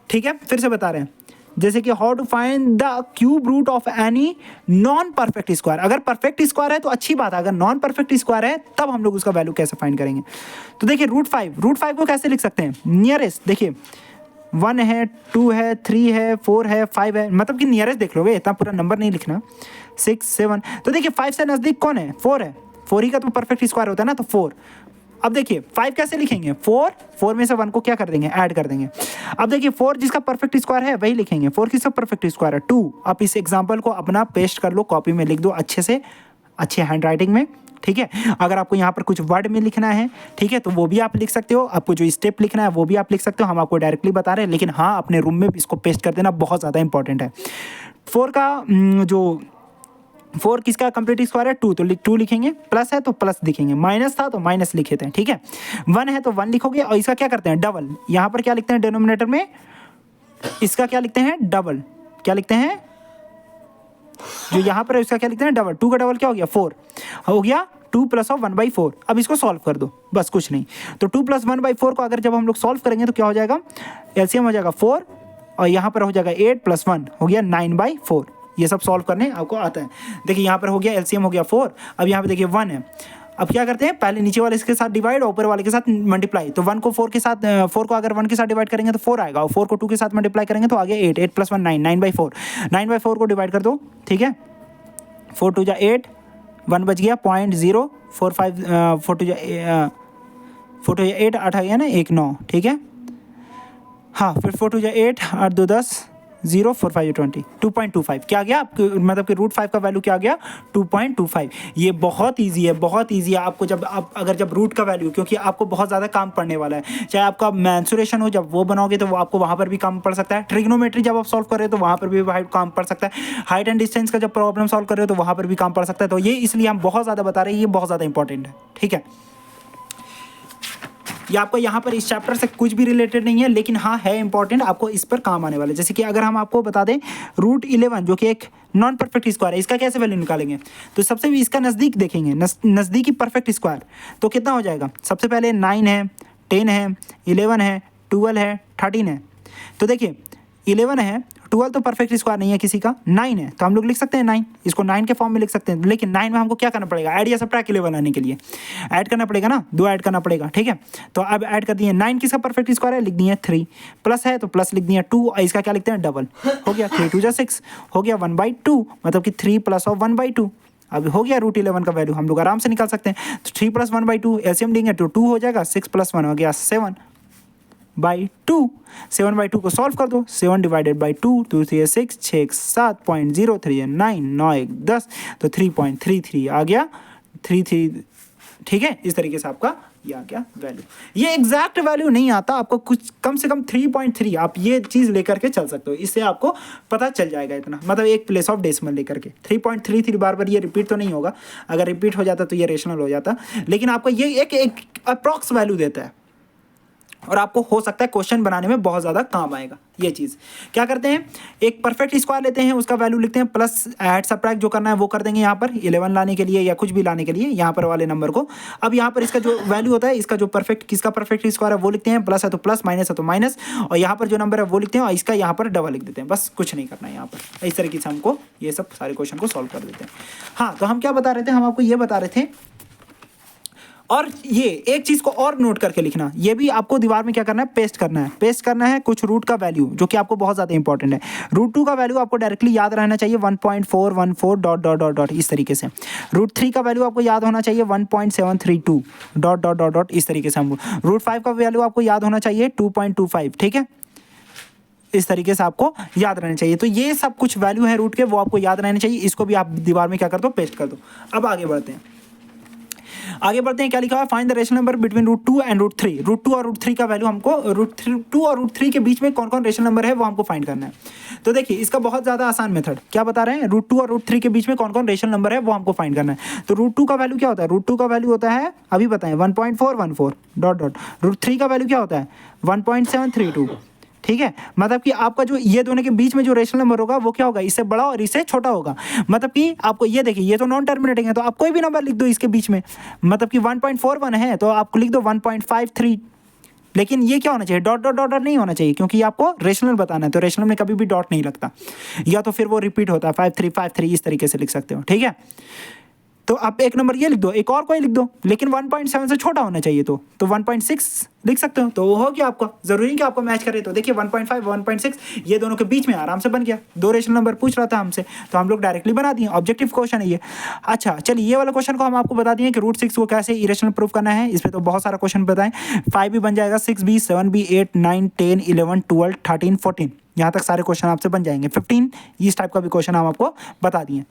ठीक है, फिर से बता रहे हैं, जैसे कि how to find the cube root of any non perfect square. अगर परफेक्ट स्क्वायर है तो अच्छी बात है, अगर नॉन परफेक्ट स्क्वायर है तब हम लोग उसका वैल्यू कैसे फाइंड करेंगे। तो देखिए √5 को कैसे लिख सकते हैं? नियरेस्ट देखिए 1 है, 2 है, 3 है, 4 है, 5 है, मतलब कि नियरेस्ट देख लोगे, इतना पूरा नंबर नहीं लिखना। 6 7, तो देखिए 5 से नज़दीक कौन है? 4 है। 4 ही का तो परफेक्ट स्क्वायर होता है ना, तो 4। अब देखिए 5 कैसे लिखेंगे? 4 में से 1 को क्या कर देंगे? ऐड कर देंगे। अब देखिए 4 जिसका परफेक्ट स्क्वायर है वही लिखेंगे। 4 किसका परफेक्ट स्क्वायर है? 2। आप इस एग्जाम्पल को अपना पेस्ट कर लो, कॉपी में लिख दो अच्छे से, अच्छे हैंड राइटिंग में। ठीक है, अगर आपको यहाँ पर कुछ वर्ड में लिखना है, ठीक है, तो वो भी आप लिख सकते हो। आपको जो स्टेप लिखना है वो भी आप लिख सकते हो, हम आपको डायरेक्टली बता रहे हैं, लेकिन हाँ अपने रूम में इसको पेस्ट कर देना, बहुत ज़्यादा इंपॉर्टेंट है। 4 का जो 4 किसका कंप्लीट स्क्वायर है? 2, तो 2 लिखेंगे। प्लस है तो प्लस लिखेंगे, माइनस था तो माइनस लिखे थे। ठीक है, 1 है तो 1 लिखोगे, और इसका क्या करते हैं? डबल। यहाँ पर क्या लिखते हैं डिनोमिनेटर में? इसका क्या लिखते हैं? डबल। क्या लिखते हैं? जो यहाँ पर है उसका क्या लिखते हैं? डबल। 2 का डबल क्या हो गया? 4 हो गया। 2 प्लस ऑफ 1/4। अब इसको सॉल्व कर दो, बस कुछ नहीं। तो 2 प्लस 1/4 को अगर जब हम लोग सॉल्व करेंगे तो क्या हो जाएगा? एलसीएम हो जाएगा 4, और यहाँ पर हो जाएगा 8 प्लस 1 हो गया 9/4। ये सब सॉल्व करने आपको आता है। देखिए यहाँ पर हो गया एलसीएम हो गया 4। अब यहाँ पे देखिए 1 है। अब क्या करते हैं? पहले नीचे वाले इसके साथ डिवाइड और ऊपर वाले के साथ मल्टीप्लाई। तो 1 को 4 के साथ, 4 को अगर 1 के साथ डिवाइड करेंगे तो 4 आएगा, और 4 को 2 के साथ मल्टीप्लाई करेंगे तो आ गया 8 प्लस 1 9, 9/4। 9/4 को डिवाइड कर दो, ठीक है, 4 2 जा 8, 1 बच गया 0.045, 4 2 जा 8, 8 आ गया ना, 1 9, ठीक है। हाँ, फिर 4 2 जा 8, 8 2 10, 0 4 5 20, 2.25 क्या आ गया आपको? मतलब कि √5 का वैल्यू क्या आ गया? 2.25। ये बहुत इजी है, बहुत इजी है। आपको जब आप अगर जब रूट का वैल्यू, क्योंकि आपको बहुत ज़्यादा काम पड़ने वाला है, चाहे आपका मेंसुरेशन हो, जब वो बनाओगे तो वो आपको वहाँ पर भी काम पड़ सकता है। ट्रिग्नोमेट्री जब आप सॉल्व कर रहे हो तो वहाँ पर भी काम पड़ सकता है। हाइट एंड डिस्टेंस का जब प्रॉब्लम सॉल्व कर रहे हो तो वहाँ पर भी काम पड़ सकता है। तो ये इसलिए हम बहुत ज़्यादा बता रहे हैं, ये बहुत ज़्यादा इंपॉर्टेंट है। ठीक है, ये आपको यहाँ पर इस चैप्टर से कुछ भी रिलेटेड नहीं है, लेकिन हाँ है इंपॉर्टेंट, आपको इस पर काम आने वाले। जैसे कि अगर हम आपको बता दें √11 जो कि एक नॉन परफेक्ट स्क्वायर है, इसका कैसे वैल्यू निकालेंगे? तो सबसे भी इसका नज़दीक देखेंगे, नज़दीकी परफेक्ट स्क्वायर, तो कितना हो जाएगा? सबसे पहले 9 है, 10 है, 11 है, 12 है, 13 है। तो देखिए 11 है, 12 तो परफेक्ट स्क्वायर नहीं है किसी का, 9 है तो हम लोग लिख सकते हैं 9, इसको 9 के फॉर्म में लिख सकते हैं। लेकिन 9 में हमको क्या करना पड़ेगा? ऐड या सब्ट्रैक्ट 11 आने के लिए ऐड करना पड़ेगा ना, 2 ऐड करना पड़ेगा। ठीक है, तो अब ऐड कर दिए। 9 किसका परफेक्ट स्क्वायर है? लिख दिए 3। प्लस है तो प्लस लिख दिए 2, और इसका क्या लिखते हैं? डबल। हो गया 3 2 जा 6, हो गया 1/2, मतलब कि 3 प्लस ऑफ 1/2। अब हो गया √11 का वैल्यू, हम लोग आराम से निकाल सकते हैं। तो 3 प्लस 1/2 एलसीएम देंगे तो 2 हो जाएगा, 6 प्लस 1 हो गया 7/2। 7/2 को सॉल्व कर दो, 7 डिवाइडेड बाई 2, 2 3 6, 6 7.03 9 9 1 10, तो 3.33 आ गया 33। ठीक है, इस तरीके से आपका ये आ गया वैल्यू। ये एग्जैक्ट वैल्यू नहीं आता आपको, कुछ कम से कम 3.3 आप ये चीज़ लेकर के चल सकते हो, इससे आपको पता चल जाएगा इतना, मतलब एक प्लेस ऑफ डेसिमल लेकर के 3.33 बार बार ये रिपीट तो नहीं होगा। अगर रिपीट हो जाता तो ये रेशनल हो जाता, लेकिन आपको ये एक अप्रॉक्स वैल्यू देता है और आपको हो सकता है क्वेश्चन बनाने में बहुत ज़्यादा काम आएगा ये चीज़। क्या करते हैं, एक परफेक्ट स्क्वायर लेते हैं, उसका वैल्यू लिखते हैं, प्लस ऐड सब्ट्रैक्ट जो करना है वो कर देंगे यहाँ पर 11 लाने के लिए या कुछ भी लाने के लिए यहाँ पर वाले नंबर को। अब यहाँ पर इसका जो वैल्यू होता है, इसका जो परफेक्ट, किसका परफेक्ट स्क्वायर है वो लिखते हैं, प्लस है तो प्लस, माइनस है तो माइनस, और यहाँ पर जो नंबर है वो लिखते हैं और इसका यहाँ पर डबल लिख देते हैं। बस कुछ नहीं करना है यहाँ पर। इस तरीके से हमको ये सब सारे क्वेश्चन को सॉल्व कर देते हैं। हाँ, तो हम क्या बता रहे थे, हम आपको ये बता रहे थे, और ये एक चीज़ को और नोट करके लिखना, ये भी आपको दीवार में क्या करना है, पेस्ट करना है। पेस्ट करना है कुछ रूट का वैल्यू जो कि आपको बहुत ज़्यादा इंपॉर्टेंट है। रूट 2 का वैल्यू आपको डायरेक्टली याद रहना चाहिए 1.414 डॉट डॉट डॉट डॉट इस तरीके से। रूट 3 का वैल्यू आपको याद होना चाहिए 1.732 डॉट डॉट डॉट डॉट इस तरीके से। हम रूट 5 का वैल्यू आपको याद होना चाहिए 2.25, ठीक है, इस तरीके से आपको याद रहना चाहिए। तो ये सब कुछ वैल्यू है रूट के, वो आपको याद रहने चाहिए। इसको भी आप दीवार में क्या कर दो, पेस्ट कर दो। अब आगे बढ़ते हैं, क्या लिखा है, find the rational number between root 2 and root 3। Root 2 और रूट 3 का वैल्यू हमको, रूट 2 और रूट 3 के बीच में कौन कौन रेशनल नंबर है वो हमको फाइंड करना है। तो देखिए इसका बहुत ज़्यादा आसान मेथड, क्या बता रहे हैं, रूट 2 और रूट 3 के बीच में कौन कौन रेशनल नंबर है वो हमको फाइंड करना है। तो रूट 2 का वैल्यू क्या होता है, रूट 2 का वैल्यू होता है, अभी बताएं, 1.414 डॉट डॉट। रूट 3 का वैल्यू क्या होता है, 1.732, ठीक है। मतलब कि आपका जो ये दोनों के बीच में जो रेशनल नंबर होगा वो क्या होगा, इससे बड़ा और इससे छोटा होगा। मतलब कि आपको ये देखिए, ये तो नॉन टर्मिनेटिंग है, तो आप कोई भी नंबर लिख दो इसके बीच में। मतलब कि 1.41 है तो आप लिख दो 1.53, लेकिन ये क्या होना चाहिए, डॉट डॉट डॉट डॉट नहीं होना चाहिए, क्योंकि आपको रेशनल बताना है। तो रेशनल में कभी भी डॉट नहीं लगता, या तो फिर वो रिपीट होता है 5353 इस तरीके से लिख सकते हो, ठीक है। तो आप एक नंबर ये लिख दो, एक और कोई लिख दो, लेकिन 1.7 से छोटा होना चाहिए। तो 1.6 लिख सकते हो, तो वो हो गया आपका। जरूरी कि आपको मैच करे। तो देखिए 1.5 1.6 ये दोनों के बीच में आराम से बन गया। दो रेशनल नंबर पूछ रहा था हमसे, तो हम लोग डायरेक्टली बना दिए। ऑब्जेक्टिव क्वेश्चन है ये। अच्छा चलिए, ये वाला क्वेश्चन को हम आपको बता दिए कि रूट 6 को कैसे इरेशनल प्रूफ करना है। इस पर तो बहुत सारा क्वेश्चन बताएं। 5 भी बन जाएगा, 6 भी, 7 भी, 8 9 10 11 12 13 14 यहाँ तक सारे क्वेश्चन आपसे बन जाएंगे। 15 इस टाइप का भी क्वेश्चन हम आपको बता दिए।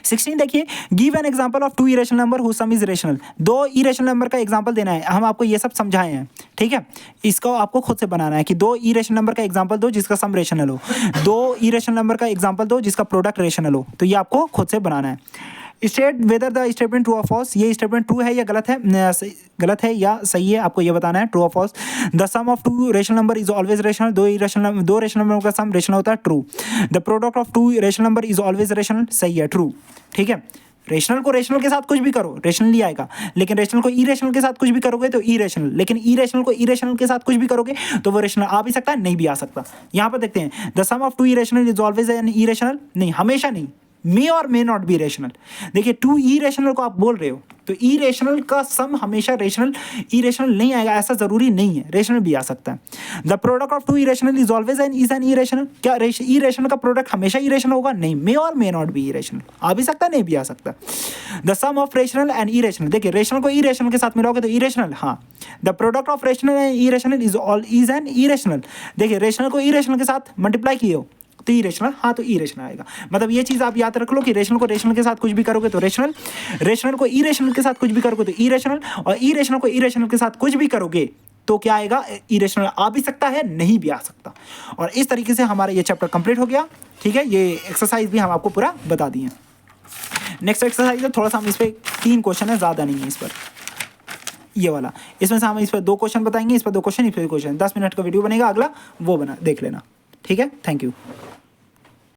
16 देखिए, give an example of 2 irrational number whose sum is rational. 2 irrational number का एग्जांपल देना है, हम आपको ये सब समझाए हैं, ठीक है। इसको आपको खुद से बनाना है कि 2 इरेशनल नंबर का एग्जांपल दो जिसका सम रेशनल हो, 2 इरेशनल नंबर का एग्जांपल दो जिसका प्रोडक्ट रेशनल हो। तो ये आपको खुद से बनाना है। State whether the statement true और फॉल्स, ये स्टेटमेंट ट्रू है या गलत है या सही है, आपको ये बताना है, ट्रू और false. The sum of 2 rational number is always rational, 2 rational number का सम रेशनल होता है, true. The product of 2 rational number is always rational, सही है, ट्रू, ठीक है। रेशनल को रेशनल के साथ कुछ भी करो, रेशनल ही आएगा, लेकिन रेशनल को इरेशनल के साथ कुछ भी करोगे तो इरेशनल, लेकिन इरेशनल को इरेशनल के साथ कुछ भी करोगे तो वो रेशनल आ भी सकता है, नहीं भी आ सकता। यहाँ पर देखते हैं, the sum of 2 irrational is always an irrational, नहीं, हमेशा नहीं, मे और मे नॉट बी रेशनल। देखिए 2 इरेशनल को आप बोल रहे हो, तो इरेशनल का सम हमेशा रेशनल, इरेशनल नहीं आएगा, ऐसा जरूरी नहीं है, रेशनल भी आ सकता है। The product of 2 irrational is always an irrational, क्या इरेशनल का प्रोडक्ट हमेशा इरेशनल होगा, नहीं, मे और मे नॉट बी इरेशनल, आ भी सकता है, नहीं भी आ सकता। The sum of rational and irrational, देखिए रेशनल को इरेशनल के साथ मिलाओगे तो इरेशनल, हाँ। The product of rational and irrational is an irrational, देखिए रेशनल को इरेशनल के साथ मल्टीप्लाई किए हो तो इरेशनल, हाँ, तो इरेशनल आएगा। मतलब ये चीज़ आप याद रख लो कि रेशनल को रेशनल के साथ कुछ भी करोगे तो रेशनल, रेशनल को इरेशनल के साथ कुछ भी करोगे तो इरेशनल, और इरेशनल को इरेशनल के साथ कुछ भी करोगे तो क्या आएगा, इरेशनल आ भी सकता है, नहीं भी आ सकता। और इस तरीके से हमारा ये चैप्टर कंप्लीट हो गया, ठीक है। ये एक्सरसाइज भी हम आपको पूरा बता दिए। नेक्स्ट एक्सरसाइज है, थोड़ा सा हम इस पर 3 क्वेश्चन है, ज़्यादा नहीं है इस पर, ये वाला, इसमें से हम इस पर 2 क्वेश्चन बताएंगे, इस पर 2 क्वेश्चन, इस पर क्वेश्चन, 10 मिनट का वीडियो बनेगा, अगला वो बना देख लेना, ठीक है। Thank you.